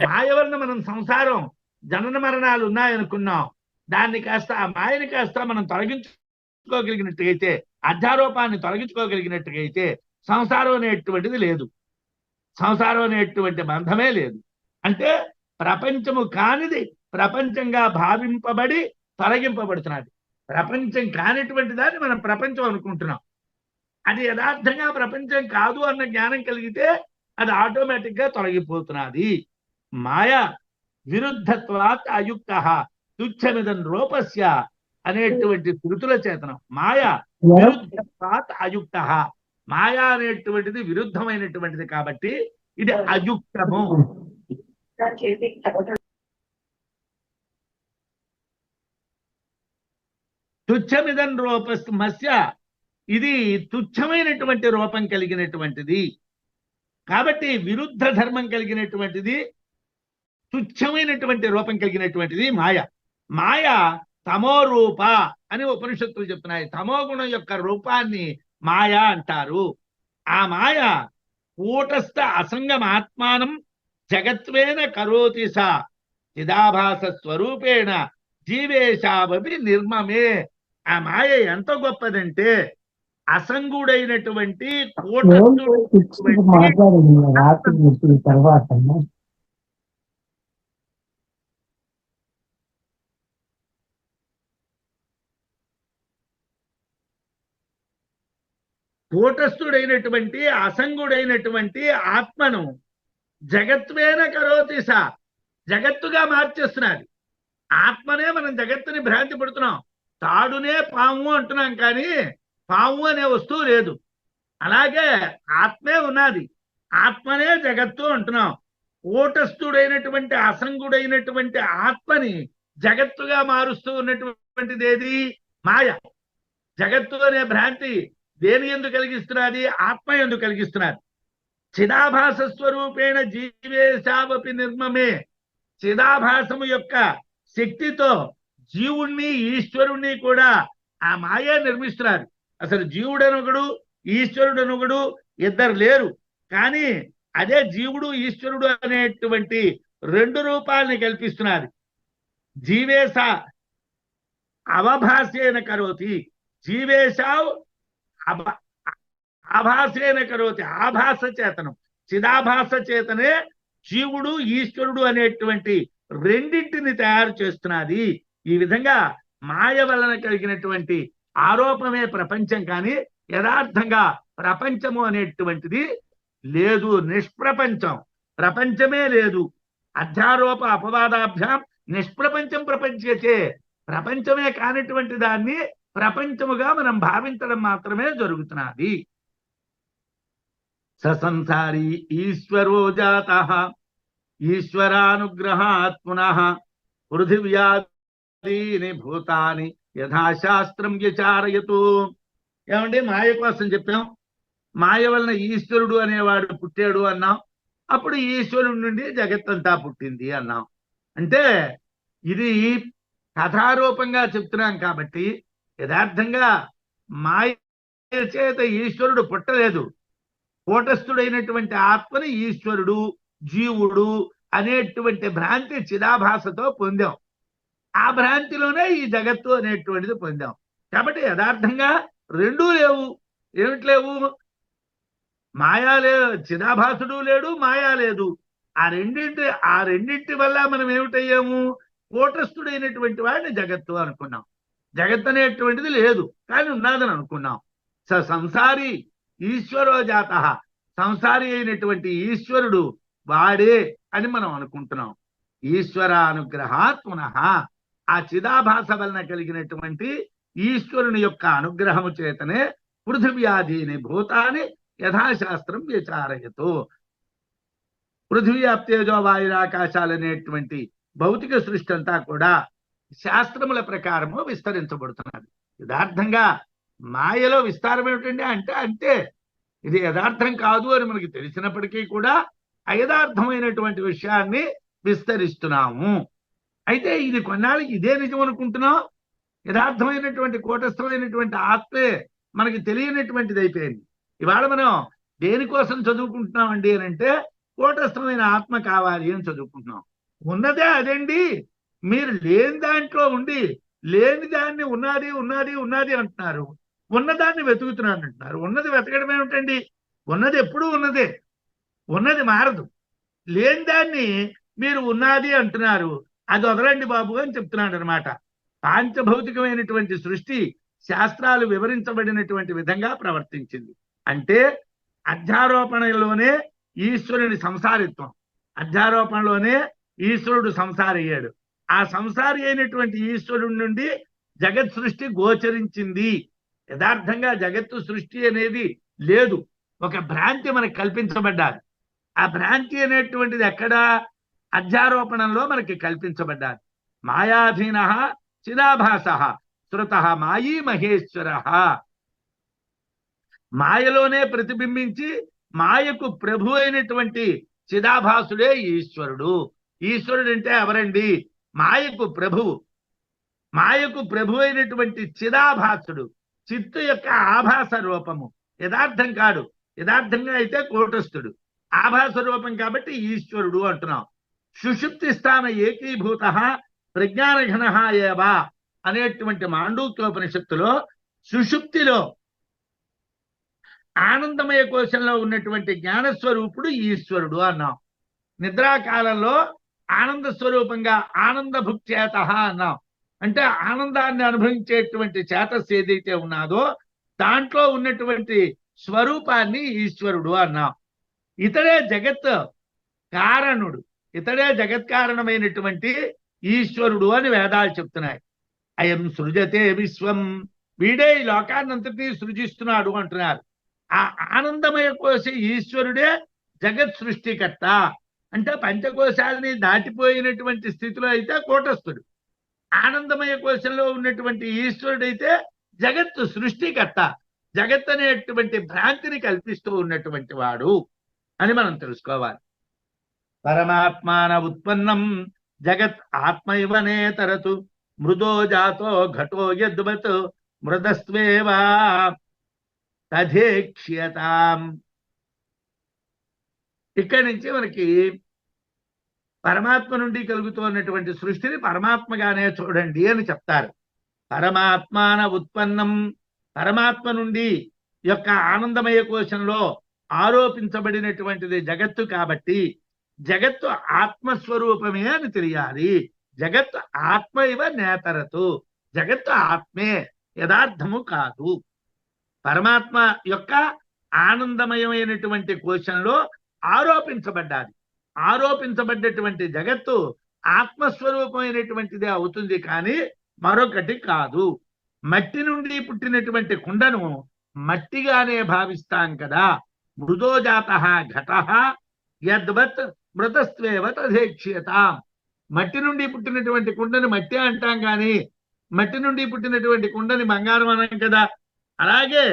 మాయ వలన మనం సంసారం జనన మరణాలు ఉన్నాయనుకున్నాం, దాన్ని కాస్త ఆ మాయని కాస్త మనం తొలగించుకోగలిగినట్టుగైతే, అధ్యారోపాన్ని తొలగించుకోగలిగినట్టుగైతే సంసారం అనేటువంటిది లేదు, సంసారం అనేటువంటి బంధమే లేదు. అంటే ప్రపంచము కానిది ప్రపంచంగా భావింపబడి తొలగింపబడుతున్నది. ప్రపంచం కానిటువంటి దాన్ని మనం ప్రపంచం అనుకుంటున్నాం. అది యథార్థంగా ప్రపంచం కాదు అన్న జ్ఞానం కలిగితే అది ఆటోమేటిక్ గా తొలగిపోతున్నది. మాయ విరుద్ధత్వాత్ అయుక్త తుచ్చమిదం రూపస్య అనేటువంటి శృతుల చేతనం. మాయ విరుద్ధత్వాత్ అయుక్త, మాయ అనేటువంటిది విరుద్ధమైనటువంటిది కాబట్టి ఇది అయుక్తము. తుచ్చమిదం రూపస్య, ఇది తుచ్చమైనటువంటి రూపం కలిగినటువంటిది కాబట్టి విరుద్ధ ధర్మం కలిగినటువంటిది, తుచ్చమైనటువంటి రూపం కలిగినటువంటిది మాయ. మాయ తమో రూప అని ఉపనిషత్తులు చెప్తున్నాయి. తమో గుణం యొక్క రూపాన్ని మాయ అంటారు. ఆ మాయ కూటస్థ అసంగమాత్మానం జగత్వేన కరోతి సా చిదాభాస స్వరూపేణ జీవేశావపి నిర్మమే. ఆ మాయ ఎంత గొప్పదంటే అసంగుడైనటువంటి కూటస్థుడైనటువంటి అసంగుడైనటువంటి ఆత్మను జగత్వేన కరోతి సా, జగత్తుగా మార్చేస్తున్నది. ఆత్మనే మనం జగత్తుని భ్రాంతి పడుతున్నాం. తాడునే పాము అంటున్నాం కానీ పాము అనే వస్తువు లేదు. అలాగే ఆత్మే ఉన్నది, ఆత్మనే జగత్తు అంటున్నాం. కూటస్థుడైనటువంటి అసంగుడైనటువంటి ఆత్మని జగత్తుగా మారుస్తూ ఉన్నటువంటిది ఏది? మాయ. జగత్తు అనే భ్రాంతి దేని ఎందుకు కలిగిస్తున్నది? ఆత్మ ఎందుకు కలిగిస్తున్నది. చిదాభాస స్వరూపేణ జీవేశావపి నిర్మమే. చిదాభాసము యొక్క శక్తితో జీవుణ్ణి ఈశ్వరుణ్ణి కూడా ఆ మాయే నిర్మిస్తున్నారు. అసలు జీవుడనొకడు ఈశ్వరుడనొకడు ఇద్దరు లేరు, కానీ అదే జీవుడు ఈశ్వరుడు అనేటువంటి రెండు రూపాలని కల్పిస్తున్నారు. జీవేశ అవభాసేన కరోతి, జీవేశావ్ ఆభాసేన కరోతి, ఆభాస చేతనం. చిదాభాస చేతనే జీవుడు ఈశ్వరుడు అనేటువంటి రెండింటిని తయారు చేస్తున్నది. ఈ విధంగా మాయ వలన కలిగినటువంటి ఆరోపమే ప్రపంచం, కానీ యథార్థంగా ప్రపంచము అనేటువంటిది లేదు. నిష్ప్రపంచం, ప్రపంచమే లేదు. అధ్యారోప అపవాదాభ్యాం నిష్ప్రపంచం ప్రపంచతే. ప్రపంచమే కానిటువంటి దాన్ని ప్రపంచముగా మనం భావించడం మాత్రమే జరుగుతున్నది. ససంసారీ ఈశ్వరో జాతః ఈశ్వరానుగ్రహాత్ పునః పృథివ్యాదీని భూతాని యథాశాస్త్రం విచారయతు. ఏమండి, మాయ కోసం చెప్పాం. మాయ వలన ఈశ్వరుడు అనేవాడు పుట్టాడు అన్నాం. అప్పుడు ఈశ్వరుడి నుండి జగత్తంతా పుట్టింది అన్నాం. అంటే ఇది కథారూపంగా చెప్తున్నాం కాబట్టి యథార్థంగా మాయ చేత ఈశ్వరుడు పుట్టలేదు. కూటస్థుడైనటువంటి ఆత్మని ఈశ్వరుడు జీవుడు అనేటువంటి భ్రాంతి చిదాభాసతో పొందాం. ఆ భ్రాంతిలోనే ఈ జగత్తు అనేటువంటిది పొందాం. కాబట్టి యథార్థంగా రెండూ లేవు. ఏమిటి లేవు? మాయా లేదు, చిదాభాసుడు లేడు, మాయా లేదు. ఆ రెండింటి వల్ల మనం ఏమిటయ్యాము? కూటస్థుడైనటువంటి వాడిని జగత్తు అనుకున్నాం. జగత్ అనేటువంటిది లేదు, కానీ ఉన్నదని అనుకున్నాం. సంసారి ఈశ్వరో జాత, సంసారి అయినటువంటి ఈశ్వరుడు వాడే అని మనం అనుకుంటున్నాం. ఈశ్వరానుగ్రహాత్ పునః, ఆ చిదాభాస వలన కలిగినటువంటి ఈశ్వరుని యొక్క అనుగ్రహము చేతనే పృథివ్యాధీని భూతాన్ని యథాశాస్త్రం విచారయతు. పృథివీ అప్తేజో వాయురాకాశాలు అనేటువంటి భౌతిక సృష్టి అంతా కూడా శాస్త్రముల ప్రకారము విస్తరించబడుతున్నది. యథార్థంగా మాయలో విస్తారం ఏమిటండి అంటే అంతే, ఇది యథార్థం కాదు అని మనకి తెలిసినప్పటికీ కూడా అయథార్థమైనటువంటి విషయాన్ని విస్తరిస్తున్నాము. అయితే ఇది కొన్నాళ్ళకి ఇదే నిజం అనుకుంటున్నాం. యథార్థమైనటువంటి కూటస్థమైనటువంటి ఆత్మే మనకి తెలియనటువంటిది అయిపోయింది. ఇవాళ మనం దేనికోసం చదువుకుంటున్నామండి అని అంటే కూటస్థమైన ఆత్మ కావాలి అని చదువుకుంటున్నాం. ఉన్నదే అదండి. మీరు లేని దాంట్లో ఉండి లేని దాన్ని ఉన్నది ఉన్నది ఉన్నది అంటున్నారు, ఉన్నదాన్ని వెతుకుతున్నాను అంటున్నారు. ఉన్నది వెతకడం ఏమిటండి? ఉన్నది ఎప్పుడూ ఉన్నదే, ఉన్నది మారదు. లేని దాన్ని మీరు ఉన్నది అంటున్నారు, అది వదలండి బాబు అని చెప్తున్నాడు అనమాట. పాంచభౌతికమైనటువంటి సృష్టి శాస్త్రాలు వివరించబడినటువంటి విధంగా ప్రవర్తించింది. అంటే అధ్యారోపణలోనే ఈశ్వరుని సంసారిత్వం, అధ్యారోపణలోనే ఈశ్వరుడు సంసారి అయ్యాడు. ఆ సంసారి అయినటువంటి ఈశ్వరుడి నుండి జగత్ సృష్టి గోచరించింది. యథార్థంగా జగత్తు సృష్టి అనేది లేదు, ఒక భ్రాంతి మనకు కల్పించబడ్డాది. ఆ భ్రాంతి అనేటువంటిది ఎక్కడ? అధ్యారోపణంలో మనకి కల్పించబడ్డాది. మాయాధీన చిదాభాస శృత మాయీ మహేశ్వర, మాయలోనే ప్రతిబింబించి మాయకు ప్రభు అయినటువంటి చిదాభాసుడే ఈశ్వరుడు. ఈశ్వరుడు అంటే ఎవరండి? మాయకు ప్రభువు. మాయకు ప్రభు అయినటువంటి చిదాభాసుడు, చిత్తు యొక్క ఆభాస రూపము, యథార్థం కాడు. యథార్థంగా అయితే కూటస్థుడు, ఆభాస రూపం కాబట్టి ఈశ్వరుడు అంటున్నాం. సుషుప్తి స్థాన ఏకీభూత ప్రజ్ఞానఘన ఏవా అనేటువంటి మాండూక్యోపనిషత్తులో సుషుప్తిలో ఆనందమయ కోశంలో ఉన్నటువంటి జ్ఞానస్వరూపుడు ఈశ్వరుడు అన్నాం. నిద్రాకాలంలో ఆనంద స్వరూపంగా ఆనంద భుక్చేత అన్నాం. అంటే ఆనందాన్ని అనుభవించేటువంటి చేతస్సు ఏదైతే ఉన్నాదో దాంట్లో ఉన్నటువంటి స్వరూపాన్ని ఈశ్వరుడు అన్నాం. ఇతడే జగత్ కారణుడు, ఇతడే జగత్కారణమైనటువంటి ఈశ్వరుడు అని వేదాలు చెప్తున్నాయి. అయం సృజతే విశ్వం, వీడే ఈ లోకాన్నంతటినీ సృజిస్తున్నాడు అంటున్నారు. ఆ ఆనందమయ కోశ ఈశ్వరుడే జగత్ సృష్టికర్త. అంటే పంచకోశాలని దాటిపోయినటువంటి స్థితిలో అయితే కూటస్థుడు, ఆనందమయ కోశంలో ఉన్నటువంటి ఈశ్వరుడైతే జగత్తు సృష్టికర్త, జగత్ అనేటువంటి భ్రాంతిని కల్పిస్తూ ఉన్నటువంటి వాడు అని మనం తెలుసుకోవాలి. పరమాత్మాన ఉత్పన్నం జగత్ ఆత్మైవనే తరతు మృదో జాతో ఘటో యద్వత్ మృదస్వేవా తథేక్ష్యతాం. ఇక్కడి నుంచి మనకి పరమాత్మ నుండి కలుగుతున్నటువంటి సృష్టిని పరమాత్మగానే చూడండి అని చెప్తారు. పరమాత్మాన ఉత్పన్నం, పరమాత్మ నుండి యొక్క ఆనందమయ కోశంలో ఆరోపించబడినటువంటిది జగత్తు కాబట్టి జగత్తు ఆత్మస్వరూపమే అని తెలియాలి. జగత్తు ఆత్మ ఇవ నేతరతు, జగత్తు ఆత్మే, యథార్థము కాదు. పరమాత్మ యొక్క ఆనందమయమైనటువంటి కోశంలో ఆరోపించబడ్డాది. ఆరోపించబడ్డటువంటి జగత్తు ఆత్మస్వరూపమైనటువంటిదే అవుతుంది, కానీ మరొకటి కాదు. మట్టి నుండి పుట్టినటువంటి కుండను మట్టిగానే భావిస్తాం కదా. మృదోజాత ఘట యద్వత్ మృతస్వేవ తథేక్ష్యతాం. మట్టి నుండి పుట్టినటువంటి కుండని మట్టి అంటాం, కానీ మట్టి నుండి పుట్టినటువంటి కుండని బంగారం అనం కదా. అలాగే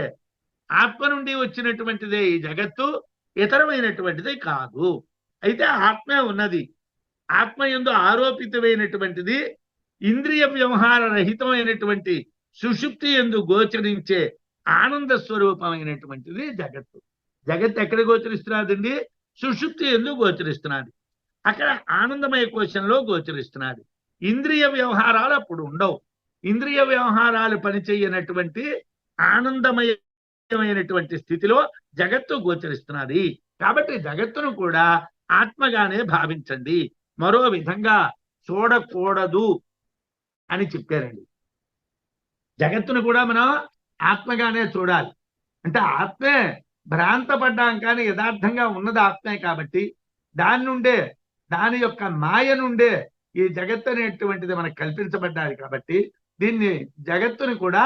ఆత్మ నుండి వచ్చినటువంటిదే ఈ జగత్తు, ఇతరమైనటువంటిది కాదు. అయితే ఆత్మే ఉన్నది. ఆత్మ యందు ఆరోపితమైనటువంటిది ఇంద్రియ వ్యవహార రహితమైనటువంటి సుషుప్తి యందు గోచరించే ఆనంద స్వరూపమైనటువంటిది జగత్తు. జగత్తు ఎక్కడ గోచరిస్తున్నదండి? సుషుప్తి ఎందు గోచరిస్తున్నది. అక్కడ ఆనందమయ కోశంలో గోచరిస్తున్నది. ఇంద్రియ వ్యవహారాలు అప్పుడు ఉండవు. ఇంద్రియ వ్యవహారాలు పనిచేయనటువంటి ఆనందమయమైనటువంటి స్థితిలో జగత్తు గోచరిస్తున్నది. కాబట్టి జగత్తును కూడా ఆత్మగానే భావించండి, మరో విధంగా చూడకూడదు అని చెప్పారండి. జగత్తును కూడా మనం ఆత్మగానే చూడాలి. అంటే ఆత్మే భ్రాంతపడ్డాం, కానీ యథార్థంగా ఉన్నది ఆత్మే. కాబట్టి దాని నుండే, దాని యొక్క మాయ నుండే ఈ జగత్తు అనేటువంటిది మనకు కల్పించబడ్డాది. కాబట్టి దీన్ని జగత్తుని కూడా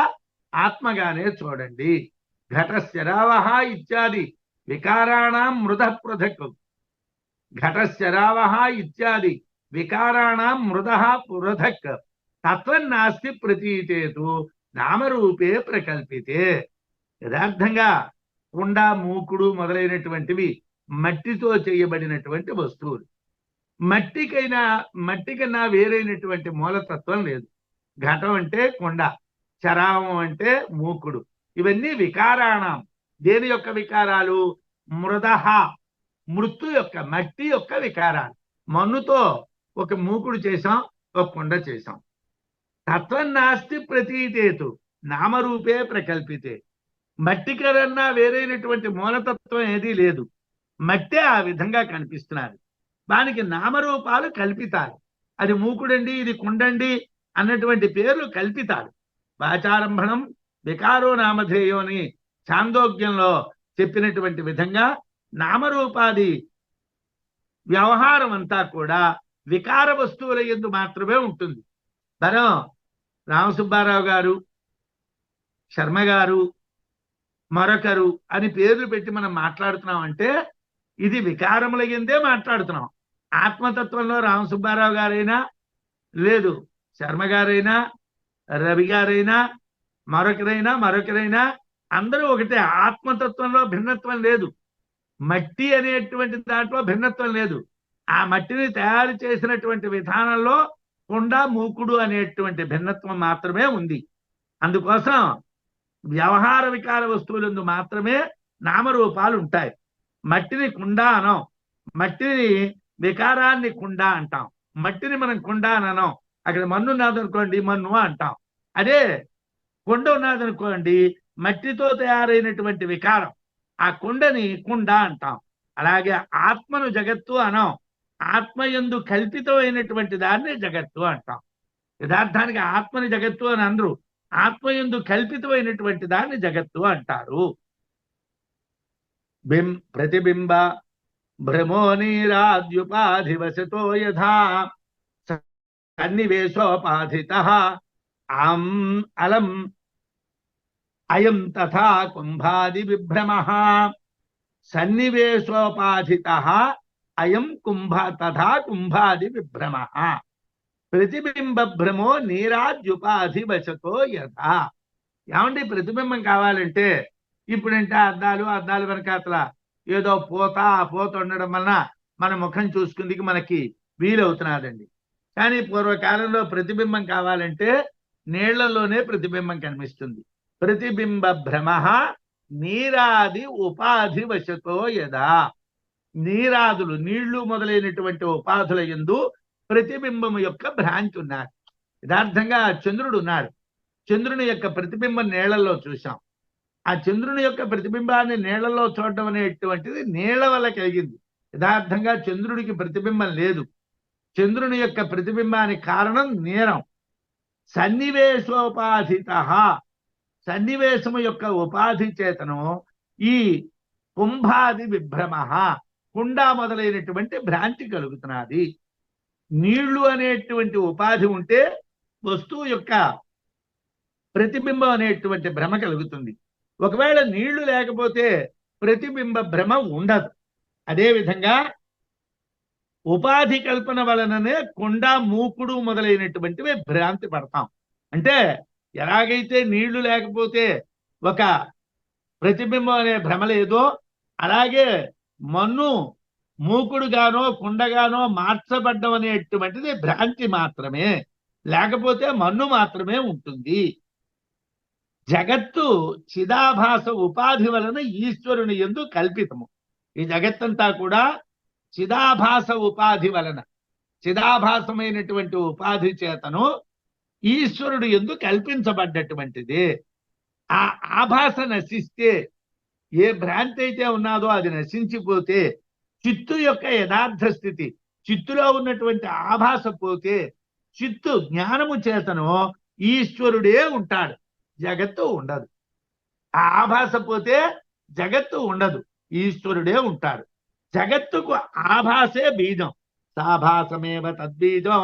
ఆత్మగానే చూడండి. ఘటశరావహ ఇత్యాది వికారాణం మృద పృథక్. ఘటశరావహ ఇత్యాది వికారాణం మృద పృథక్ తత్వం నాస్తి ప్రతీతేతు నామరూపే ప్రకల్పితే. యథార్థంగా కుండ, మూకుడు మొదలైనటువంటివి మట్టితో చేయబడినటువంటి వస్తువులు. మట్టికన్నా వేరైనటువంటి మూలతత్వం లేదు. ఘటం అంటే కుండ, చరావం అంటే మూకుడు. ఇవన్నీ వికారాణం. దేని యొక్క వికారాలు? మృదహ, మృత్తు యొక్క, మట్టి యొక్క వికారాలు. మన్నుతో ఒక మూకుడు చేసాం, ఒక కుండ చేసాం. తత్వం నాస్తి ప్రతీతేతు నామరూపే ప్రకల్పితే. మట్టి కన్నా వేరైనటువంటి మూలతత్వం ఏదీ లేదు. మట్టే ఆ విధంగా కనిపిస్తున్నారు. దానికి నామరూపాలు కల్పితాలు. అది మూకుడండి, ఇది కుండండి అన్నటువంటి పేర్లు కల్పితాలు. వాచారంభణం వికారో నామధేయో అని ఛాందోగ్యంలో చెప్పినటువంటి విధంగా నామరూపాది వ్యవహారం అంతా కూడా వికార వస్తువుల యందు మాత్రమే ఉంటుంది. మనం రామసుబ్బారావు గారు, శర్మ గారు, మరొకరు అని పేర్లు పెట్టి మనం మాట్లాడుతున్నాం అంటే ఇది వికారముల యందే మాట్లాడుతున్నాం. ఆత్మతత్వంలో రామసుబ్బారావు గారైనా, లేదు శర్మ గారైనా, రవి గారైనా, మరొకరైనా అందరూ ఒకటే. ఆత్మతత్వంలో భిన్నత్వం లేదు. మట్టి అనేటువంటి దాంట్లో భిన్నత్వం లేదు. ఆ మట్టిని తయారు చేసినటువంటి విధానంలో కుండ, మూకుడు అనేటువంటి భిన్నత్వం మాత్రమే ఉంది. అందుకోసం వ్యవహార వికార వస్తువులందు మాత్రమే నామరూపాలు ఉంటాయి. మట్టిని కుండ అనం, మట్టిని వికారాన్ని కుండ అంటాం. మట్టిని మనం కుండ అనం. అక్కడ మన్ను ఉన్నదనుకోండి మన్ను అంటాం. అదే కొండ ఉన్నదనుకోండి మట్టితో తయారైనటువంటి వికారం, ఆ కొండని కుండ అంటాం. అలాగే ఆత్మను జగత్తు అనం. ఆత్మయందు కల్పితమైనటువంటి దాన్ని జగత్తు అంటాం. యథార్థానికి ఆత్మని జగత్తు అని అందరూ, ఆత్మయందు కల్పితమైనటువంటి దాన్ని జగత్తు అంటారు. ప్రతిబింబ భ్రమో నీరాద్యుపాధివశతో యథా సన్నివేశోపాధితః అలం అయం తథా కుంభాది విభ్రమః. సన్నివేశోపాధితః అయం తథా కుంభాది విభ్రమః. ప్రతిబింబ భ్రమో నీరాద్యుపాధివశతో యథా. ఏమండి ప్రతిబింబం కావాలంటే ఇప్పుడంటే అద్దాలు వెనకాతల ఏదో పోత ఉండడం వలన మన ముఖం చూసుకుందికి మనకి వీలవుతున్నదండి. కానీ పూర్వకాలంలో ప్రతిబింబం కావాలంటే నీళ్లలోనే ప్రతిబింబం కనిపిస్తుంది. ప్రతిబింబ భ్రమ నీరాది ఉపాధి వశతో యదా. నీరాదులు, నీళ్లు మొదలైనటువంటి ఉపాధుల యందు ప్రతిబింబము యొక్క భ్రాంతి ఉన్నారు. యథార్థంగా చంద్రుడు ఉన్నాడు. చంద్రుని యొక్క ప్రతిబింబం నీళ్లలో చూశాం. ఆ చంద్రుని యొక్క ప్రతిబింబాన్ని నీళ్లలో చూడడం అనేటువంటిది నీళ్ల వల్ల కలిగింది. యథార్థంగా చంద్రుడికి ప్రతిబింబం లేదు. చంద్రుని యొక్క ప్రతిబింబానికి కారణం నీరం. సన్నివేశోపాధిత, సన్నివేశము యొక్క ఉపాధి చేతను ఈ కుంభాది విభ్రమ, కుండ మొదలైనటువంటి భ్రాంతి కలుగుతున్నది. నీళ్లు అనేటువంటి ఉపాధి ఉంటే వస్తువు యొక్క ప్రతిబింబం అనేటువంటి భ్రమ కలుగుతుంది. ఒకవేళ నీళ్లు లేకపోతే ప్రతిబింబ భ్రమ ఉండదు. అదేవిధంగా ఉపాధి కల్పన వలననే కుండ, మూకుడు మొదలైనటువంటివి భ్రాంతి పడతాం. అంటే ఎలాగైతే నీళ్లు లేకపోతే ఒక ప్రతిబింబం అనే భ్రమ లేదో, అలాగే మన్ను మూకుడుగానో కుండగానో మార్చబడ్డం అనేటువంటిది భ్రాంతి మాత్రమే. లేకపోతే మన్ను మాత్రమే ఉంటుంది. జగత్తు చిదాభాస ఉపాధి వలన ఈశ్వరుని యందు కల్పితము. ఈ జగత్తంతా కూడా చిదాభాస ఉపాధి వలన, చిదాభాసమైనటువంటి ఉపాధి చేతను ఈశ్వరుడు ఎందుకు కల్పించబడ్డటువంటిది. ఆ ఆభాస నశిస్తే, ఏ భ్రాంతి అయితే ఉన్నాదో అది నశించిపోతే, చిత్తు యొక్క యథార్థ స్థితి, చిత్తులో ఉన్నటువంటి ఆభాస పోతే, చిత్తు జ్ఞానము చేతను ఈశ్వరుడే ఉంటాడు, జగత్తు ఉండదు. ఆ ఆభాస పోతే జగత్తు ఉండదు, ఈశ్వరుడే ఉంటాడు. జగత్తుకు ఆభాసే బీజం. సాభాసమేవ తద్బీజం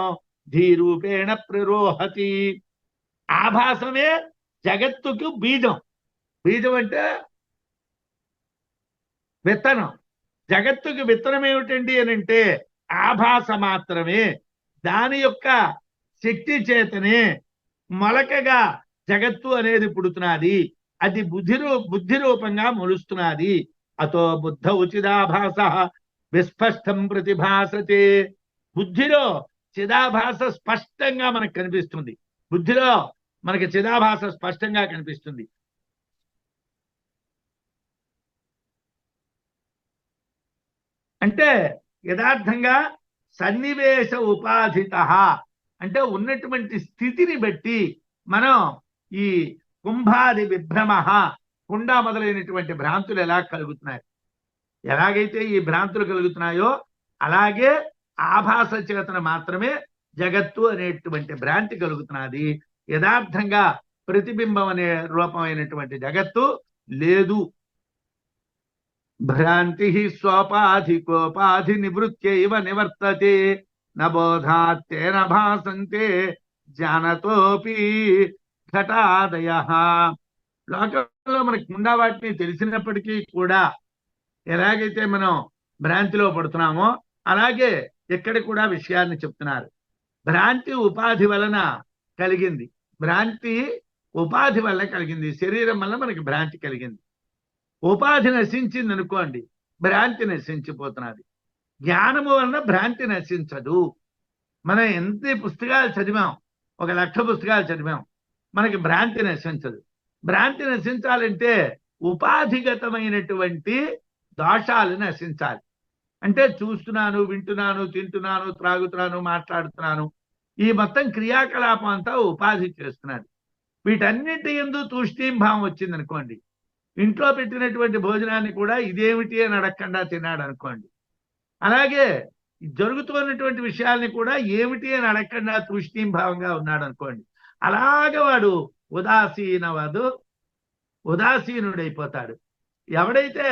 ధీరూపేణ ప్రరోహతి. ఆభాసమే జగత్తుకు బీజం. బీజం అంటే విత్తనం. జగత్తుకు విత్తనం ఏమిటండి అని అంటే ఆభాస మాత్రమే. దాని యొక్క శక్తి చేతనే మొలకగా జగత్తు అనేది పుడుతున్నది. అది బుద్ధి రూపంగా మొలుస్తున్నది. అతో బుద్ధ ఉచిదాభాస విస్పష్టం ప్రతిభాసతే. బుద్ధిలో చిదాభాస స్పష్టంగా మనకు కనిపిస్తుంది. బుద్ధిలో మనకి చిదాభాస స్పష్టంగా కనిపిస్తుంది. అంటే యథార్థంగా సన్నివేశ ఉపాధిత అంటే ఉన్నటువంటి స్థితిని బట్టి మనం ఈ కుంభాది విభ్రమ, కుండ మొదలైనటువంటి భ్రాంతులు ఎలా కలుగుతున్నాయి, ఎలాగైతే ఈ భ్రాంతులు కలుగుతున్నాయో అలాగే ఆభాస చేతన మాత్రమే జగత్తు అనేటువంటి భ్రాంతి కలుగుతున్నది. యథార్థంగా ప్రతిబింబం అనే రూపమైనటువంటి జగత్తు లేదు. భ్రాంతి స్వపాధికోపాధి నివృత్యైవ నివర్తతే నబోధాత్తేన భాసంతే జానతోపి ఘటాదయ. లోకంలో మనకి కుండా వాటిని తెలిసినప్పటికీ కూడా ఎలాగైతే మనం భ్రాంతిలో పడుతున్నామో అలాగే ఇక్కడ కూడా విషయాన్ని చెప్తున్నారు. భ్రాంతి ఉపాధి వలన కలిగింది. భ్రాంతి ఉపాధి వల్ల కలిగింది. శరీరం వల్ల మనకి భ్రాంతి కలిగింది. ఉపాధి నశించింది అనుకోండి, భ్రాంతి నశించిపోతున్నది. జ్ఞానము వలన భ్రాంతి నశించదు. మనం ఎంత పుస్తకాలు చదివాం, 1,00,000 పుస్తకాలు చదివాం, మనకి భ్రాంతి నశించదు. భ్రాంతి నశించాలంటే ఉపాధిగతమైనటువంటి దోషాలు నశించాలి. అంటే చూస్తున్నాను, వింటున్నాను, తింటున్నాను, త్రాగుతున్నాను, మాట్లాడుతున్నాను, ఈ మొత్తం క్రియాకలాపం అంతా ఉపాధి చేస్తున్నది. వీటన్నిటి యందు తూష్ణీం భావం వచ్చింది అనుకోండి, ఇంట్లో పెట్టినటువంటి భోజనాన్ని కూడా ఇదేమిటి అని అడగకుండా తిన్నాడు అనుకోండి, అలాగే జరుగుతున్నటువంటి విషయాల్ని కూడా ఏమిటి అని అడగకుండా తూష్ణీం భావంగా ఉన్నాడు అనుకోండి, అలాగ వాడు ఉదాసీనుడైపోతాడు. ఎవడైతే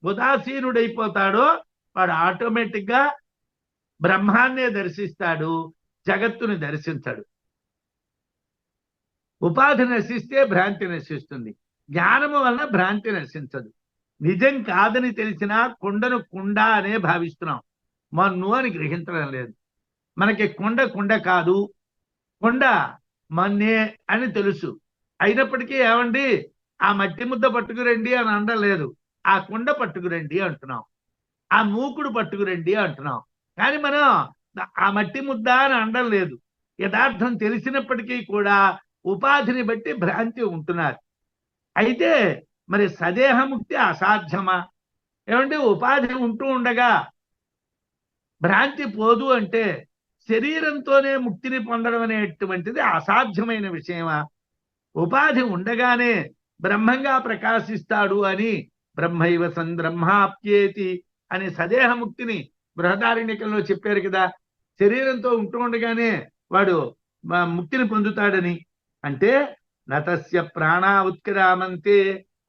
ఉదాసీనుడైపోతాడో వాడు ఆటోమేటిక్గా బ్రహ్మాన్నే దర్శిస్తాడు, జగత్తుని దర్శించడు. ఉపాధి నశిస్తే భ్రాంతి నశిస్తుంది. జ్ఞానము వలన భ్రాంతి నశించదు. నిజం కాదని తెలిసినా కుండను కుండ అనే భావిస్తున్నాం, మన్ను అని గ్రహించడం లేదు. మనకి కుండ కాదు, కొండ మన్నే అని తెలుసు. అయినప్పటికీ ఏమండి ఆ మట్టి ముద్ద పట్టుకురండి అని అనలేదు, ఆ కుండ పట్టుకురండి అంటున్నాం, ఆ మూకుడు పట్టుకురండి అంటున్నాం. కానీ మనం ఆ మట్టి ముద్ద అని అనడం లేదు. యథార్థం తెలిసినప్పటికీ కూడా ఉపాధిని బట్టి భ్రాంతి ఉంటున్నారు. అయితే మరి సదేహముక్తి అసాధ్యమా? ఏమంటే ఉపాధి ఉంటూ ఉండగా భ్రాంతి పోదు అంటే శరీరంతోనే ముక్తిని పొందడం అనేటువంటిది అసాధ్యమైన విషయమా? ఉపాధి ఉండగానే బ్రహ్మంగా ప్రకాశిస్తాడు అని బ్రహ్మైవ సన్ బ్రహ్మాప్యేతి అని సదేహముక్తిని బృహదారణ్యకంలో చెప్పారు కదా. శరీరంతో ఉంటూ ఉండగానే వాడు ముక్తిని పొందుతాడని. అంటే నతస్య ప్రాణా ఉత్క్రామంతే,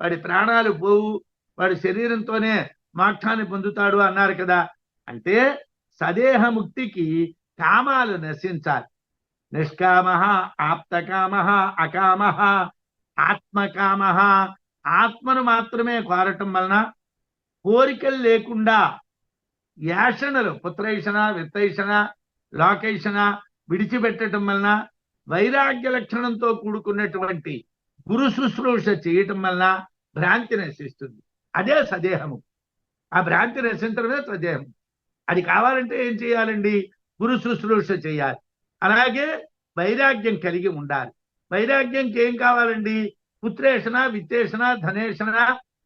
వాడి ప్రాణాలు పోవు, వాడి శరీరంతోనే మోక్షాన్ని పొందుతాడు అన్నారు కదా. అంటే సదేహముక్తికి కామాలు నశించాలి. నిష్కామ, ఆప్తకామ, అకామ, ఆత్మకామ. ఆత్మను మాత్రమే కోరటం వలన, కోరికలు లేకుండా యాషణలు పుత్రైషణ, విత్తైషణ, లోకైషణ విడిచిపెట్టడం వలన, వైరాగ్య లక్షణంతో కూడుకున్నటువంటి గురు శుశ్రూష చేయటం వలన భ్రాంతి నశిస్తుంది. అదే సదేహము. ఆ భ్రాంతి నశించడమే సదేహం. అది కావాలంటే ఏం చేయాలండి? గురు శుశ్రూష చేయాలి. అలాగే వైరాగ్యం కలిగి ఉండాలి. వైరాగ్యంకి ఏం కావాలండి? పుత్రేషణ, విత్తేషణ, ధనేషణ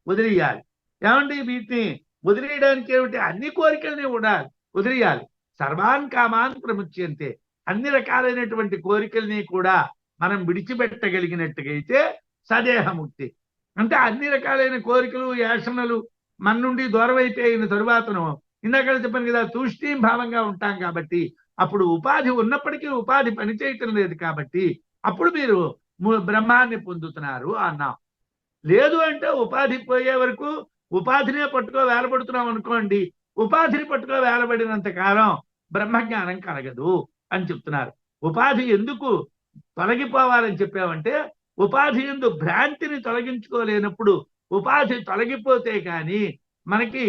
వదిలేయాలి. ఏమండి వీటిని వదిలేయడానికి ఏమిటి? అన్ని కోరికల్ని కూడా వదిలేయాలి. సర్వాన్ కామాన్ ప్రముచ్యంతే. అన్ని రకాలైనటువంటి కోరికల్ని కూడా మనం విడిచిపెట్టగలిగినట్టుగైతే సదేహముక్తి. అంటే అన్ని రకాలైన కోరికలు యాసనలు మన నుండి దూరం అయిపోయిన తరువాతను ఇందాక చెప్పాను కదా, తూష్ణీం భావంగా ఉంటాం కాబట్టి అప్పుడు ఉపాధి ఉన్నప్పటికీ ఉపాధి పనిచేయటం లేదు కాబట్టి అప్పుడు మీరు బ్రహ్మాన్ని పొందుతున్నారు అన్నాం. లేదు అంటే ఉపాధి పోయే వరకు ఉపాధినే పట్టుకో వేలబడుతున్నాం అనుకోండి, ఉపాధిని పట్టుకో వేలబడినంత కాలం బ్రహ్మజ్ఞానం కలగదు అని చెప్తున్నారు. ఉపాధి ఎందుకు తొలగిపోవాలని చెప్పామంటే ఉపాధి ఎందు భ్రాంతిని తొలగించుకోలేనప్పుడు ఉపాధి తొలగిపోతే కానీ మనకి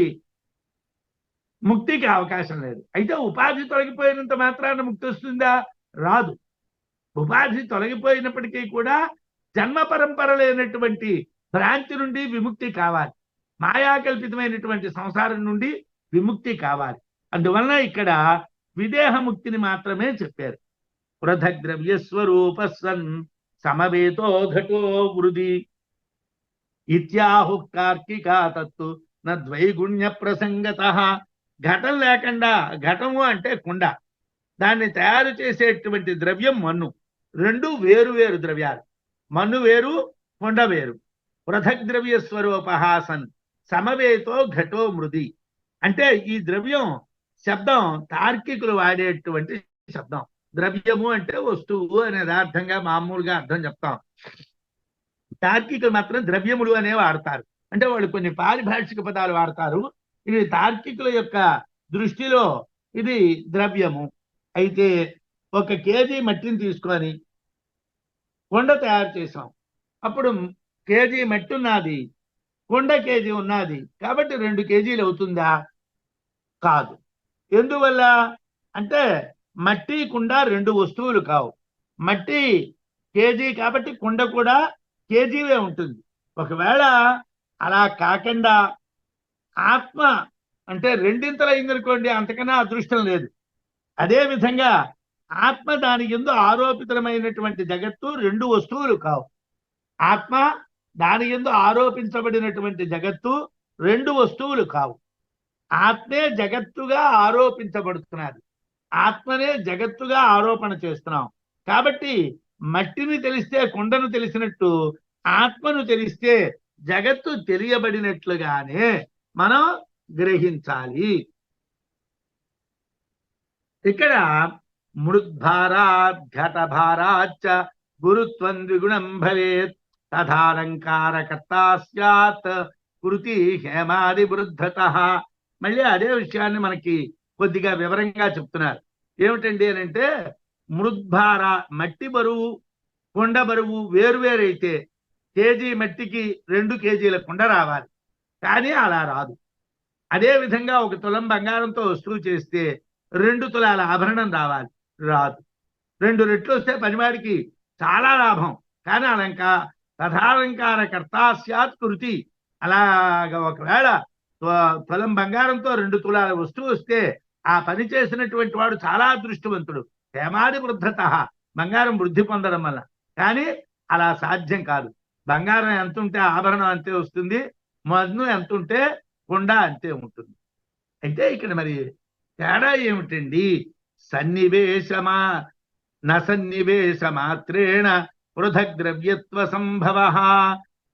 ముక్తికి అవకాశం లేదు. అయితే ఉపాధి తొలగిపోయినంత మాత్రాన ముక్తి వస్తుందా? రాదు. ఉపాధి తొలగిపోయినప్పటికీ కూడా జన్మ పరంపర లేనటువంటి భ్రాంతి నుండి విముక్తి కావాలి, మాయాకల్పితమైనటువంటి సంసారం నుండి విముక్తి కావాలి. అందువలన ఇక్కడ విదేహముక్తిని మాత్రమే చెప్పారు. పృథగ్ద్రవ్య స్వరూప సన్ సమవేతో ఘటో వృది ఇత్యాహు కార్కికా తత్తు నద్వైగుణ్య ప్రసంగత. ఘటం లేకుండా, ఘటము అంటే కుండ, దాన్ని తయారు చేసేటువంటి ద్రవ్యం మన్ను. రెండు వేరు వేరు ద్రవ్యాలు, మన్ను వేరు కుండ వేరు. పృథగ్ద్రవ్య స్వరూపహాసన్ సమవేతో ఘటో మృది అంటే ఈ ద్రవ్యం శబ్దం తార్కికులు వాడేటువంటి శబ్దం. ద్రవ్యము అంటే వస్తువు అనేది అర్థంగా మామూలుగా అర్థం చెప్తాం. తార్కికులు మాత్రం ద్రవ్యములు అనే వాడతారు. అంటే వాళ్ళు కొన్ని పారిభాషిక పదాలు వాడతారు. ఇది తార్కికుల యొక్క దృష్టిలో ఇది ద్రవ్యము. అయితే 1 కేజీ మట్టిని తీసుకొని కొండ తయారు చేసాం. అప్పుడు కేజీ మట్టి ఉన్నది, కొండ కేజీ ఉన్నది, కాబట్టి 2 కేజీలు అవుతుందా? కాదు. ఎందువల్ల అంటే మట్టి కుండ 2 వస్తువులు కావు. మట్టి కేజీ కాబట్టి కుండ కూడా కేజీవే ఉంటుంది. ఒకవేళ అలా కాకుండా ఆత్మ అంటే రెండింతలు అయిందనుకోండి, అంతకన్నా అదృష్టం లేదు. అదే విధంగా ఆత్మ దాని యందు ఆరోపితమైనటువంటి జగత్తు 2 వస్తువులు కావు. ఆత్మ దాని యందు ఆరోపించబడినటువంటి జగత్తు 2 వస్తువులు కావు. ఆత్మే జగత్తుగా ఆరోపించబడుతున్నది, ఆత్మనే జగత్తుగా ఆరోపణ చేస్తున్నాం. కాబట్టి మట్టిని తెలిస్తే కుండను తెలిసినట్టు ఆత్మను తెలిస్తే జగత్తు తెలియబడినట్లుగానే మనం గ్రహించాలి. ఇక్కడ మృద్భారాత్ ఘటభారాచ్చ గురుత్వం ద్విగుణం భవేత్ తథాలంకారకర్తా స్యాత్ కృతి హేమాది వృద్ధతః. మళ్ళీ అదే విషయాన్ని మనకి కొద్దిగా వివరంగా చెప్తున్నారు. ఏమిటండి అని అంటే, మృద్భార మట్టి బరువు కొండ బరువు వేరువేరైతే కేజీ మట్టికి 2 కేజీల కుండ రావాలి, కానీ అలా రాదు. అదే విధంగా 1 తులం బంగారంతో వస్తువు చేస్తే 2 తులాల ఆభరణం రావాలి, రాదు. 2 రెట్లు వస్తే పనివాడికి చాలా లాభం, కానీ తథాలంకార కర్తా స్యాత్ కృతి. అలాగా ఒకవేళ తులం బంగారంతో 2 తులాల వస్తువు వస్తే ఆ పని చేసినటువంటి వాడు చాలా అదృష్టవంతుడు. హేమాది వృద్ధత, బంగారం వృద్ధి పొందడం వల్ల. కానీ అలా సాధ్యం కాదు. బంగారం ఎంత ఉంటే ఆభరణం అంతే వస్తుంది, మన్ను ఎంత ఉంటే కుండ అంతే ఉంటుంది. అయితే ఇక్కడ మరి తేడా ఏమిటండి? సన్నివేశ మాత్రేణ పృథక్ ద్రవ్యత్వ సంభవ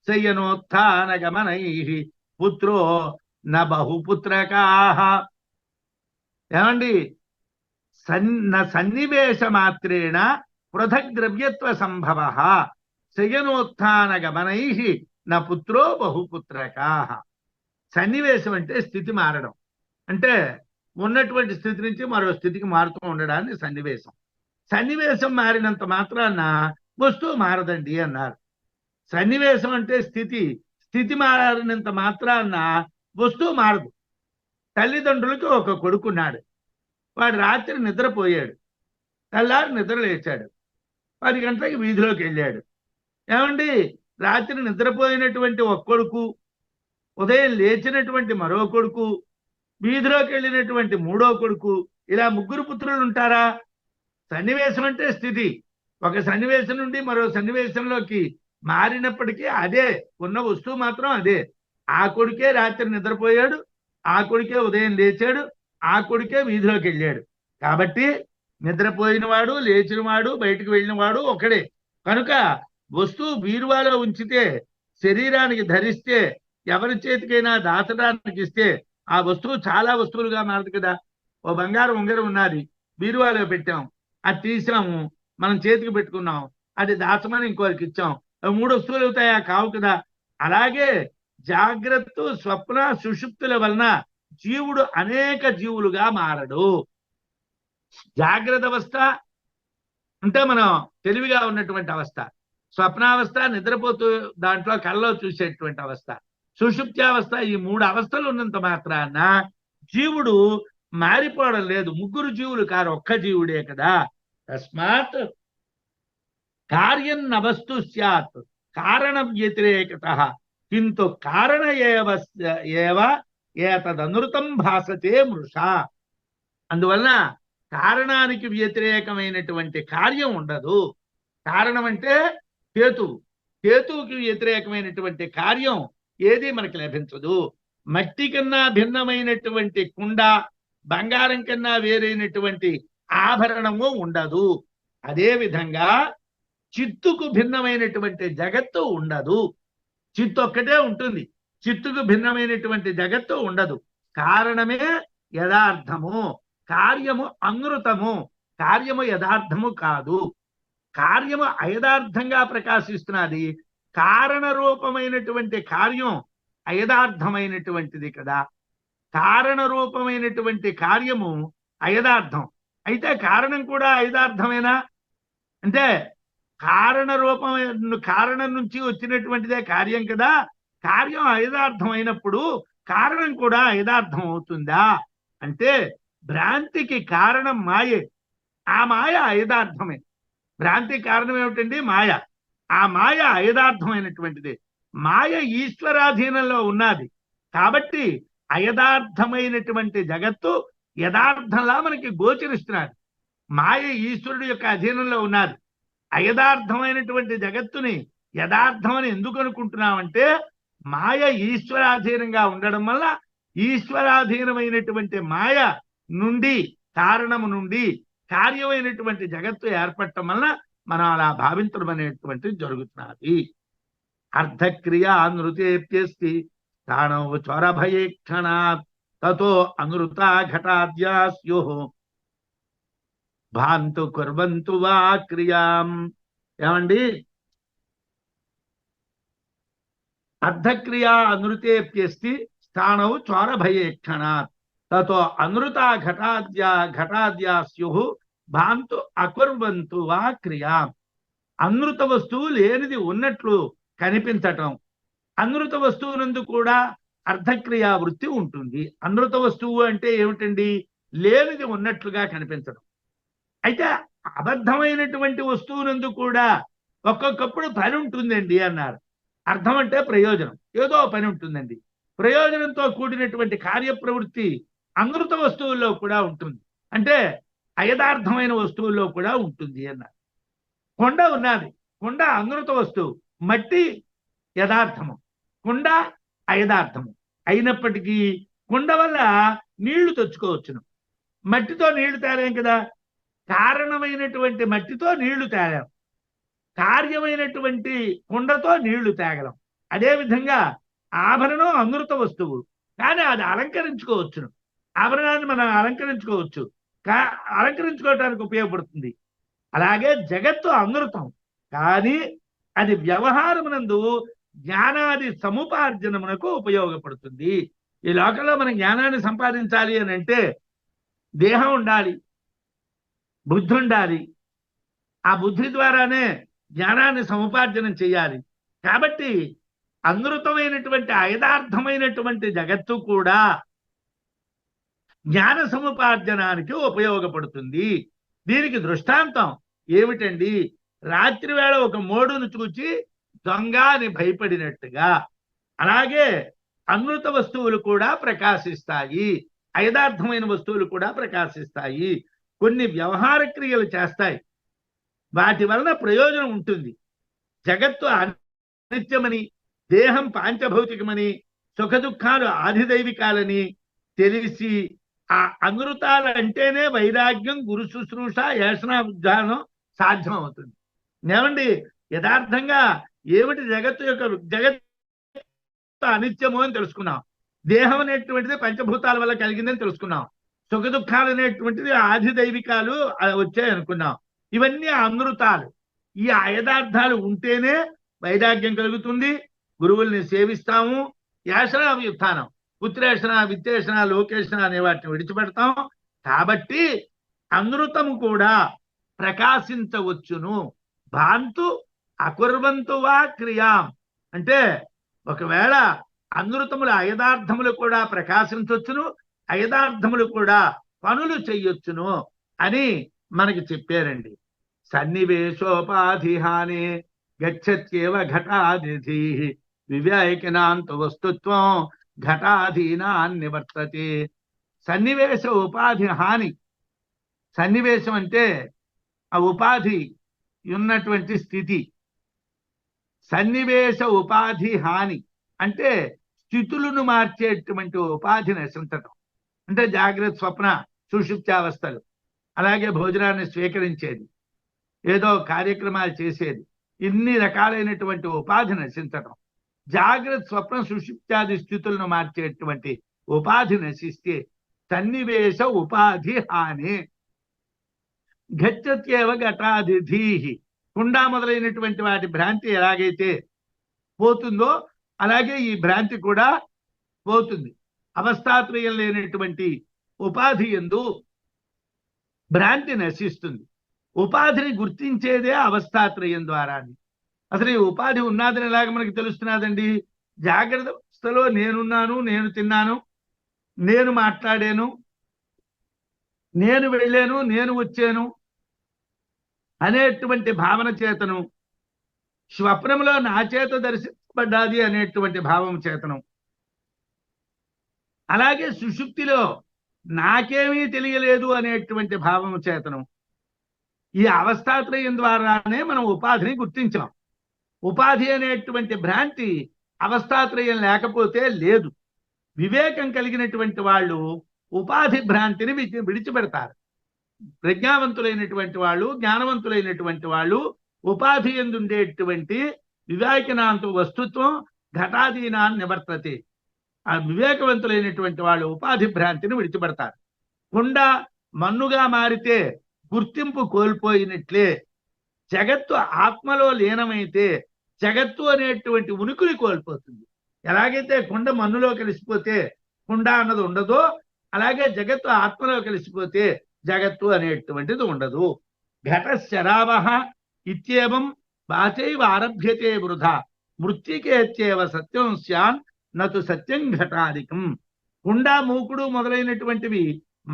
శయనోత్థాన గమనై పుత్రో న బహుపుత్రకాః. ఏమండి? సన్నివేశ మాత్రేణ పృథక్ ద్రవ్యత్వ సంభవ శయనోత్థాన గమనై న పుత్రో బహుపుత్రకాః. సన్నివేశం అంటే స్థితి మారడం, అంటే ఉన్నటువంటి స్థితి నుంచి మరో స్థితికి మారుతూ ఉండడాన్ని సన్నివేశం. సన్నివేశం మారినంత మాత్రాన వస్తువు మారదండి అన్నారు. సన్నివేశం అంటే స్థితి, స్థితి మారినంత మాత్రాన వస్తువు మారదు. తల్లిదండ్రులకి ఒక కొడుకున్నాడు, వాడు రాత్రి నిద్రపోయాడు, తెల్లారి నిద్ర లేచాడు, 10 గంటలకి వీధిలోకి వెళ్ళాడు. ఏమండి? రాత్రి నిద్రపోయినటువంటి ఒక కొడుకు, ఉదయం లేచినటువంటి మరో కొడుకు, వీధిలోకి వెళ్ళినటువంటి 3వ కొడుకు, ఇలా 3 పుత్రులు ఉంటారా? సన్నివేశం అంటే స్థితి. ఒక సన్నివేశం నుండి మరో సన్నివేశంలోకి మారినప్పటికీ అదే ఉన్న వస్తువు మాత్రం అదే. ఆ కొడుకే రాత్రి నిద్రపోయాడు, ఆ కొడుకే ఉదయం లేచాడు, ఆ కొడుకే వీధిలోకి వెళ్ళాడు. కాబట్టి నిద్రపోయినవాడు, లేచినవాడు, బయటకు వెళ్ళినవాడు ఒకడే. కనుక వస్తువు బీరువాలో ఉంచితే, శరీరానికి ధరిస్తే, ఎవరి చేతికైనా దాచడానికి ఇస్తే ఆ వస్తువు చాలా వస్తువులుగా మారదు కదా. ఓ బంగారు ఉంగరం ఉన్నది, బీరువాలో పెట్టాం, అది తీసాము, మనం చేతికి పెట్టుకున్నాం, అది దాచమని ఇంకోరికి ఇచ్చాం, అవి 3 వస్తువులు అవుతాయా? కావు కదా. అలాగే జాగ్రత్త, స్వప్న, సుషుప్తుల వలన జీవుడు అనేక జీవులుగా మారడు. జాగ్రత్త అవస్థ అంటే మనం తెలివిగా ఉన్నటువంటి అవస్థ, స్వప్నావస్థ నిద్రపోతూ దాంట్లో కళ్ళలో చూసేటువంటి అవస్థ, సుషుప్త్యావస్థ, ఈ 3 అవస్థలు ఉన్నంత మాత్రాన జీవుడు మారిపోవడం లేదు. 3 జీవులు కారు, ఒక్క జీవుడే కదా. తస్మాత్ కార్యం నవస్తు స్యాత్ కారణ వ్యతిరేకత కింటు కారణ ఏవ ఏతదనృతం భాసతే మృష. అందువలన కారణానికి వ్యతిరేకమైనటువంటి కార్యం ఉండదు. కారణం అంటే కేతువు, కేతువుకి వ్యతిరేకమైనటువంటి కార్యం ఏది మనకి లభించదు. మట్టి కన్నా భిన్నమైనటువంటి కుండ, బంగారం కన్నా వేరైనటువంటి ఆభరణము ఉండదు. అదే విధంగా చిత్తుకు భిన్నమైనటువంటి జగత్తు ఉండదు. చిత్తు ఒక్కటే ఉంటుంది, చిత్తుకు భిన్నమైనటువంటి జగత్తు ఉండదు. కారణమే యథార్థము, కార్యము అనృతము. కార్యము యథార్థము కాదు, కార్యము అయథార్థంగా ప్రకాశిస్తున్నది. కారణ రూపమైనటువంటి కార్యం అయథార్థమైనటువంటిది కదా. కారణ రూపమైనటువంటి కార్యము అయథార్థం అయితే కారణం కూడా అయథార్థమేనా అంటే, కారణ రూపమైన కారణం నుంచి వచ్చినటువంటిదే కార్యం కదా. కార్యం అయథార్థం అయినప్పుడు కారణం కూడా అయథార్థం అవుతుందా అంటే, భ్రాంతికి కారణం మాయే, ఆ మాయ అయథార్థమే. భ్రాంతికి కారణం ఏమిటండి? మాయ. ఆ మాయ అయథార్థమైనటువంటిది. మాయ ఈశ్వరాధీనంలో ఉన్నది కాబట్టి అయథార్థమైనటువంటి జగత్తు యథార్థంలా మనకి గోచరిస్తున్నది. మాయ ఈశ్వరుడు యొక్క అధీనంలో ఉన్నది. అయథార్థమైనటువంటి జగత్తుని యథార్థమని ఎందుకు అనుకుంటున్నామంటే, మాయ ఈశ్వరాధీనంగా ఉండడం వల్ల ఈశ్వరాధీనమైనటువంటి మాయ నుండి, కారణము నుండి కార్యమైనటువంటి జగత్తు ఏర్పడటం వల్ల మనం అలా భావించడం అనేటువంటిది జరుగుతున్నది. అర్ధక్రియ నృతేప్యస్తి స్థాణౌ చొరభయేక్షణాత్ తతో అనృత ఘటాద్యా స్యుః భాంతు కుర్వంతు వా క్రియాం. ఏమండి, అర్ధక్రియా అనృతేప్యస్తి స్థాణౌ చోరభయేక్షణాత్ తతో అనృత ఘటాద్యా స్యుః భాంతు అకుర్వంతు వా క్రియాం. అనృత వస్తువు లేనిది ఉన్నట్లు కనిపించటం, అనృత వస్తువునందు కూడా అర్ధక్రియా వృత్తి ఉంటుంది. అనృత వస్తువు అంటే ఏమిటండి? లేనిది ఉన్నట్లుగా కనిపించడం. అయితే అబద్ధమైనటువంటి వస్తువునందు కూడా ఒక్కొక్కప్పుడు పని ఉంటుందండి అన్నారు. అర్థం అంటే ప్రయోజనం, ఏదో పని ఉంటుందండి. ప్రయోజనంతో కూడినటువంటి కార్యప్రవృత్తి అనృత వస్తువుల్లో కూడా ఉంటుంది, అంటే అయథార్థమైన వస్తువుల్లో కూడా ఉంటుంది అన్నారు. కొండ ఉన్నది, కొండ అనృత వస్తువు. మట్టి యథార్థము, కొండ అయథార్థము. అయినప్పటికీ కొండ వల్ల నీళ్లు తెచ్చుకోవచ్చును. మట్టితో నీళ్లు తేలేం కదా. కారణమైనటువంటి మట్టితో నీళ్లు తేలేం, కార్యమైనటువంటి కుండతో నీళ్లు తేగలం. అదేవిధంగా ఆభరణం అనృత వస్తువు, కానీ అది అలంకరించుకోవచ్చును. ఆభరణాన్ని మనం అలంకరించుకోవచ్చు, అలంకరించుకోవటానికి ఉపయోగపడుతుంది. అలాగే జగత్తు అనృతం, కానీ అది వ్యవహారమునందు జ్ఞానాది సముపార్జనమునకు ఉపయోగపడుతుంది. ఈ లోకంలో మనం జ్ఞానాన్ని సంపాదించాలి అని అంటే దేహం ఉండాలి, బుద్ధి ఉండాలి. ఆ బుద్ధి ద్వారానే జ్ఞానాన్ని సముపార్జనం చేయాలి. కాబట్టి అనృతమైనటువంటి అయథార్థమైనటువంటి జగత్తు కూడా జ్ఞాన సముపార్జనానికి ఉపయోగపడుతుంది. దీనికి దృష్టాంతం ఏమిటండి? రాత్రి వేళ ఒక మోడును చూచి దొంగ అని భయపడినట్టుగా అలాగే అనృత వస్తువులు కూడా ప్రకాశిస్తాయి, అయథార్థమైన వస్తువులు కూడా ప్రకాశిస్తాయి. కొన్ని వ్యవహార క్రియలు చేస్తాయి, వాటి వలన ప్రయోజనం ఉంటుంది. జగత్తు అనిత్యమని, దేహం పాంచభౌతికమని, సుఖ దుఃఖాలు ఆధిదైవికాలని, తెలిసి ఆ అనృతాలు అంటేనే వైరాగ్యం, గురు శుశ్రూష, ఏషణాభిజ్ఞానం సాధ్యం అవుతుంది. ఏమండి యథార్థంగా ఏమిటి జగత్తు అనిత్యము అని తెలుసుకున్నాం. దేహం అనేటువంటిది పంచభూతాల వల్ల కలిగిందని తెలుసుకున్నాం. సుఖ దుఃఖాలు అనేటువంటిది ఆధిదైవికాలు వచ్చాయి అనుకున్నాం. ఇవన్నీ అనృతాలు. ఈ యథార్థాలు ఉంటేనే వైరాగ్యం కలుగుతుంది. గురువుల్ని సేవిస్తాము. యాసనావ్యుత్థానం, పుత్రేషణ, విత్తేషణ, లోకేషణ అనే వాటిని విడిచిపెడతాం. కాబట్టి అనృతము కూడా ప్రకాశించవచ్చును. భాంతు అకుర్వంతు వా క్రియాం అంటే ఒకవేళ అనృతములు అయదార్థములు కూడా ప్రకాశించవచ్చును, అయదార్థములు కూడా పనులు చెయ్యొచ్చును అని మనకి చెప్పారండి. సన్నివేశోపాధిహాని గచ్చత్యేవ ఘటాదిధి వివేకినాంత వస్తుత్వం ఘటాధీనాన్ నివర్తతే. సన్నివేశ ఉపాధి హాని. సన్నివేశం అంటే ఆ ఉపాధి ఉన్నటువంటి స్థితి. సన్నివేశ ఉపాధి హాని అంటే స్థితులను మార్చేటువంటి ఉపాధి నశించటం. అంటే జాగ్రత్త, స్వప్న, సుషుప్త్యావస్థలు, అలాగే భోజనాన్ని స్వీకరించేది, ఏదో కార్యక్రమాలు చేసేది, ఇన్ని రకాలైనటువంటి ఉపాధి నశించటం. జాగ్రత్త, స్వప్న, సుషుప్త్యాది స్థితులను మార్చేటువంటి ఉపాధి నశిస్తే సన్నివేశ ఉపాధి హాని. గచ్చత్యేవ ఘటాదిధీహి. కుండ మొదలైనటువంటి వాటి భ్రాంతి ఎలాగైతే పోతుందో అలాగే ఈ భ్రాంతి కూడా పోతుంది. అవస్థాత్రయం లేనటువంటి ఉపాధి యందు భ్రాంతి నశిస్తుంది. ఉపాధిని గుర్తించేదే అవస్థాత్రయం ద్వారా. అసలు ఈ ఉపాధి ఉన్నదని ఎలాగ మనకి తెలుస్తున్నదండి? జాగ్రత్త అవస్థలో నేనున్నాను, నేను తిన్నాను, నేను మాట్లాడాను, నేను వెళ్ళాను, నేను వచ్చాను అనేటువంటి భావన చేతను, స్వప్నంలో నా చేత దర్శించబడ్డాది అనేటువంటి భావం చేతను, అలాగే సుషుప్తిలో నాకేమీ తెలియలేదు అనేటువంటి భావం చేతను, ఈ అవస్థాత్రయం ద్వారానే మనం ఉపాధిని గుర్తించాం. ఉపాధి అనేటువంటి భ్రాంతి అవస్థాత్రయం లేకపోతే లేదు. వివేకం కలిగినటువంటి వాళ్ళు ఉపాధి భ్రాంతిని విడిచిపెడతారు. ప్రజ్ఞావంతులైనటువంటి వాళ్ళు, జ్ఞానవంతులైనటువంటి వాళ్ళు ఉపాధి ఎందుండేటువంటి వివేకనాంత వస్తుత్వం ఘటాదీనాన్ని నివర్తతే. ఆ వివేకవంతులైనటువంటి వాళ్ళు ఉపాధి భ్రాంతిని విడిచిపెడతారు. కుండ మన్నుగా మారితే గుర్తింపు కోల్పోయినట్లే జగత్తు ఆత్మలో లీనమైతే జగత్తు అనేటువంటి ఉనికిని కోల్పోతుంది. ఎలాగైతే కుండ మన్నులో కలిసిపోతే కుండ అన్నది ఉండదో, అలాగే జగత్తు ఆత్మలో కలిసిపోతే జగత్తు అనేటువంటిది ఉండదు. ఘట శరావహ ఇత్యేవం వాచైవ ఆరభ్యతే వృధా మృత్తికేత్యేవ సత్యం స్యాన్ నతు సత్యం ఘటాదికం. కుండ, మూకుడు మొదలైనటువంటివి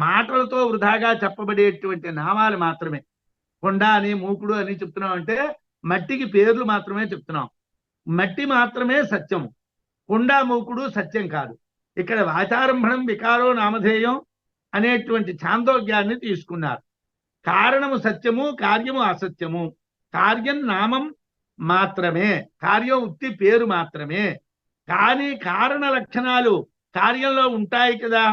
మాటలతో వృధాగా చెప్పబడేటువంటి నామాలు మాత్రమే. కుండ అని, మూకుడు అని చెప్తున్నాం అంటే మట్టికి పేర్లు మాత్రమే చెప్తున్నాం. మట్టి మాత్రమే సత్యము, కుండ, మూకుడు సత్యం కాదు. ఇక్కడ వాచారంభణం వికారో నామధేయం అనేటువంటి ఛాందోగ్యాన్ని తీసుకున్నారు. కారణము సత్యము, కార్యము అసత్యము. కార్యం నామం మాత్రమే, కార్యం ఉత్తి పేరు మాత్రమే. కానీ కారణ లక్షణాలు కార్యంలో ఉంటాయి కదా.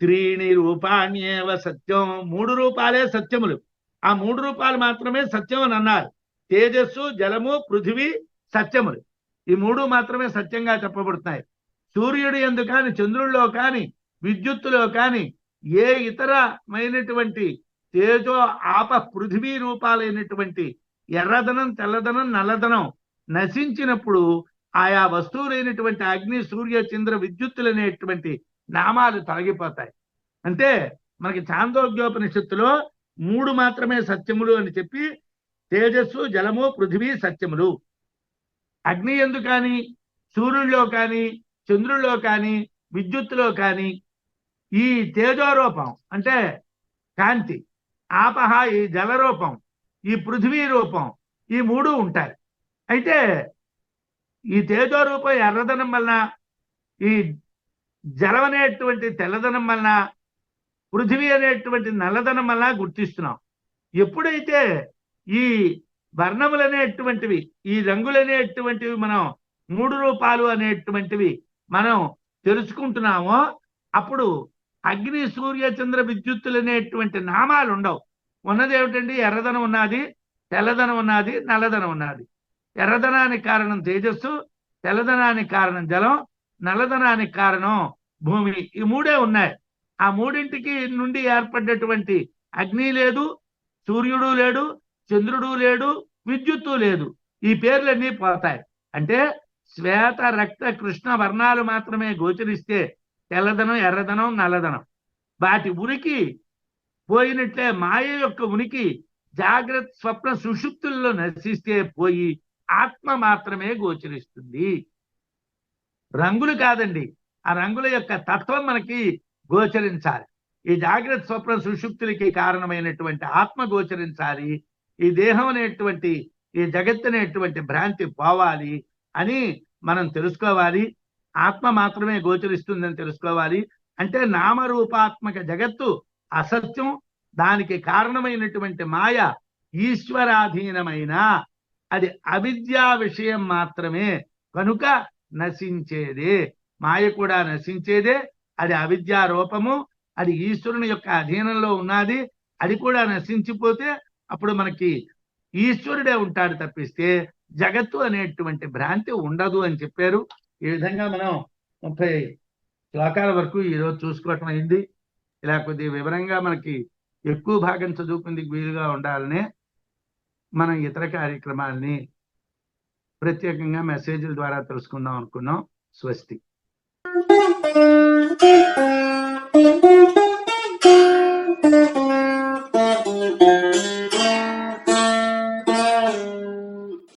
త్రీణి రూపాణ్యేవ సత్యం, 3 రూపాలే సత్యములు. ఆ 3 రూపాలు మాత్రమే సత్యం అని అన్నారు. తేజస్సు, జలము, పృథివీ సత్యములు. ఈ 3 మాత్రమే సత్యంగా చెప్పబడుతున్నాయి. సూర్యుడు యందు కాని, చంద్రుల్లో కాని, విద్యుత్తులో కాని ఏ ఇతరమైనటువంటి తేజో ఆప పృథివీ రూపాలైనటువంటి ఎర్రదనం, తెల్లదనం, నల్లదనం నశించినప్పుడు ఆయా వస్తువులైనటువంటి అగ్ని, సూర్య, చంద్ర, విద్యుత్తులు అనేటువంటి నామాలు తొలగిపోతాయి. అంటే మనకి ఛాందోగ్యోపనిషత్తులో 3 మాత్రమే సత్యములు అని చెప్పి, తేజస్సు, జలము, పృథివీ సత్యములు. అగ్ని యందు కానీ, సూర్యుల్లో కానీ, చంద్రుల్లో కానీ, విద్యుత్తులో కానీ ఈ తేజోరూపం అంటే కాంతి, ఆపహ ఈ జలరూపం, ఈ పృథివీ రూపం, ఈ 3 ఉంటాయి. అయితే ఈ తేజోరూపం ఎర్రదనం వలన, ఈ జలం అనేటువంటి తెల్లదనం వలన, పృథివీ అనేటువంటి నల్లదనం వలన గుర్తిస్తున్నాం. ఎప్పుడైతే ఈ వర్ణములు అనేటువంటివి, ఈ రంగులు అనేటువంటివి మనం 3 రూపాలు అనేటువంటివి మనం తెలుసుకుంటున్నామో అప్పుడు అగ్ని సూర్య చంద్ర విద్యుత్తులు అనేటువంటి నామాలు ఉండవు. ఉన్నది ఏమిటండి? ఎర్రదనం ఉన్నది, తెల్లదనం ఉన్నది, నల్లదనం ఉన్నది. ఎర్రదనానికి కారణం తేజస్సు, తెల్లదనానికి కారణం జలం, నల్లదనానికి కారణం భూమి. ఈ మూడే ఉన్నాయి. ఆ మూడింటికి నుండి ఏర్పడ్డటువంటి అగ్ని లేదు, సూర్యుడు లేడు, చంద్రుడు లేడు, విద్యుత్తు లేదు. ఈ పేర్లన్నీ పోతాయి. అంటే శ్వేత రక్త కృష్ణ వర్ణాలు మాత్రమే గోచరిస్తే తెల్లదనం, ఎర్రదనం, నల్లదనం వాటి ఉనికి పోయినట్లే మాయ యొక్క ఉనికి జాగ్రత్త స్వప్న సుషుప్తుల్లో నశిస్తే పోయి ఆత్మ మాత్రమే గోచరిస్తుంది. రంగులు కాదండి, ఆ రంగుల యొక్క తత్వం మనకి గోచరించాలి. ఈ జాగ్రత్త స్వప్న సుషుప్తులకి కారణమైనటువంటి ఆత్మ గోచరించాలి. ఈ దేహం అనేటువంటి ఈ జగత్ అనేటువంటి భ్రాంతి పోవాలి అని మనం తెలుసుకోవాలి. ఆత్మ మాత్రమే గోచరిస్తుందని తెలుసుకోవాలి. అంటే నామరూపాత్మక జగత్తు అసత్యం, దానికి కారణమైనటువంటి మాయ ఈశ్వరాధీనమైన అది అవిద్యా విషయం మాత్రమే కనుక నశించేదే. మాయ కూడా నశించేదే, అది అవిద్యా రూపము, అది ఈశ్వరుని యొక్క అధీనంలో ఉన్నది. అది కూడా నశించిపోతే అప్పుడు మనకి ఈశ్వరుడే ఉంటాడు తప్పిస్తే జగత్తు అనేటువంటి భ్రాంతి ఉండదు అని చెప్పారు. ఈ విధంగా మనం 30 శ్లోకాల వరకు ఈరోజు చూసుకోవటం అయింది. ఇలా కొద్దిగా వివరంగా మనకి ఎక్కువ భాగం చదువుకుందికి వీలుగా ఉండాలనే మనం ఇతర కార్యక్రమాలని ప్రత్యేకంగా మెసేజ్ల ద్వారా తెలుసుకుందాం అనుకున్నాం. స్వస్తి. Thank you.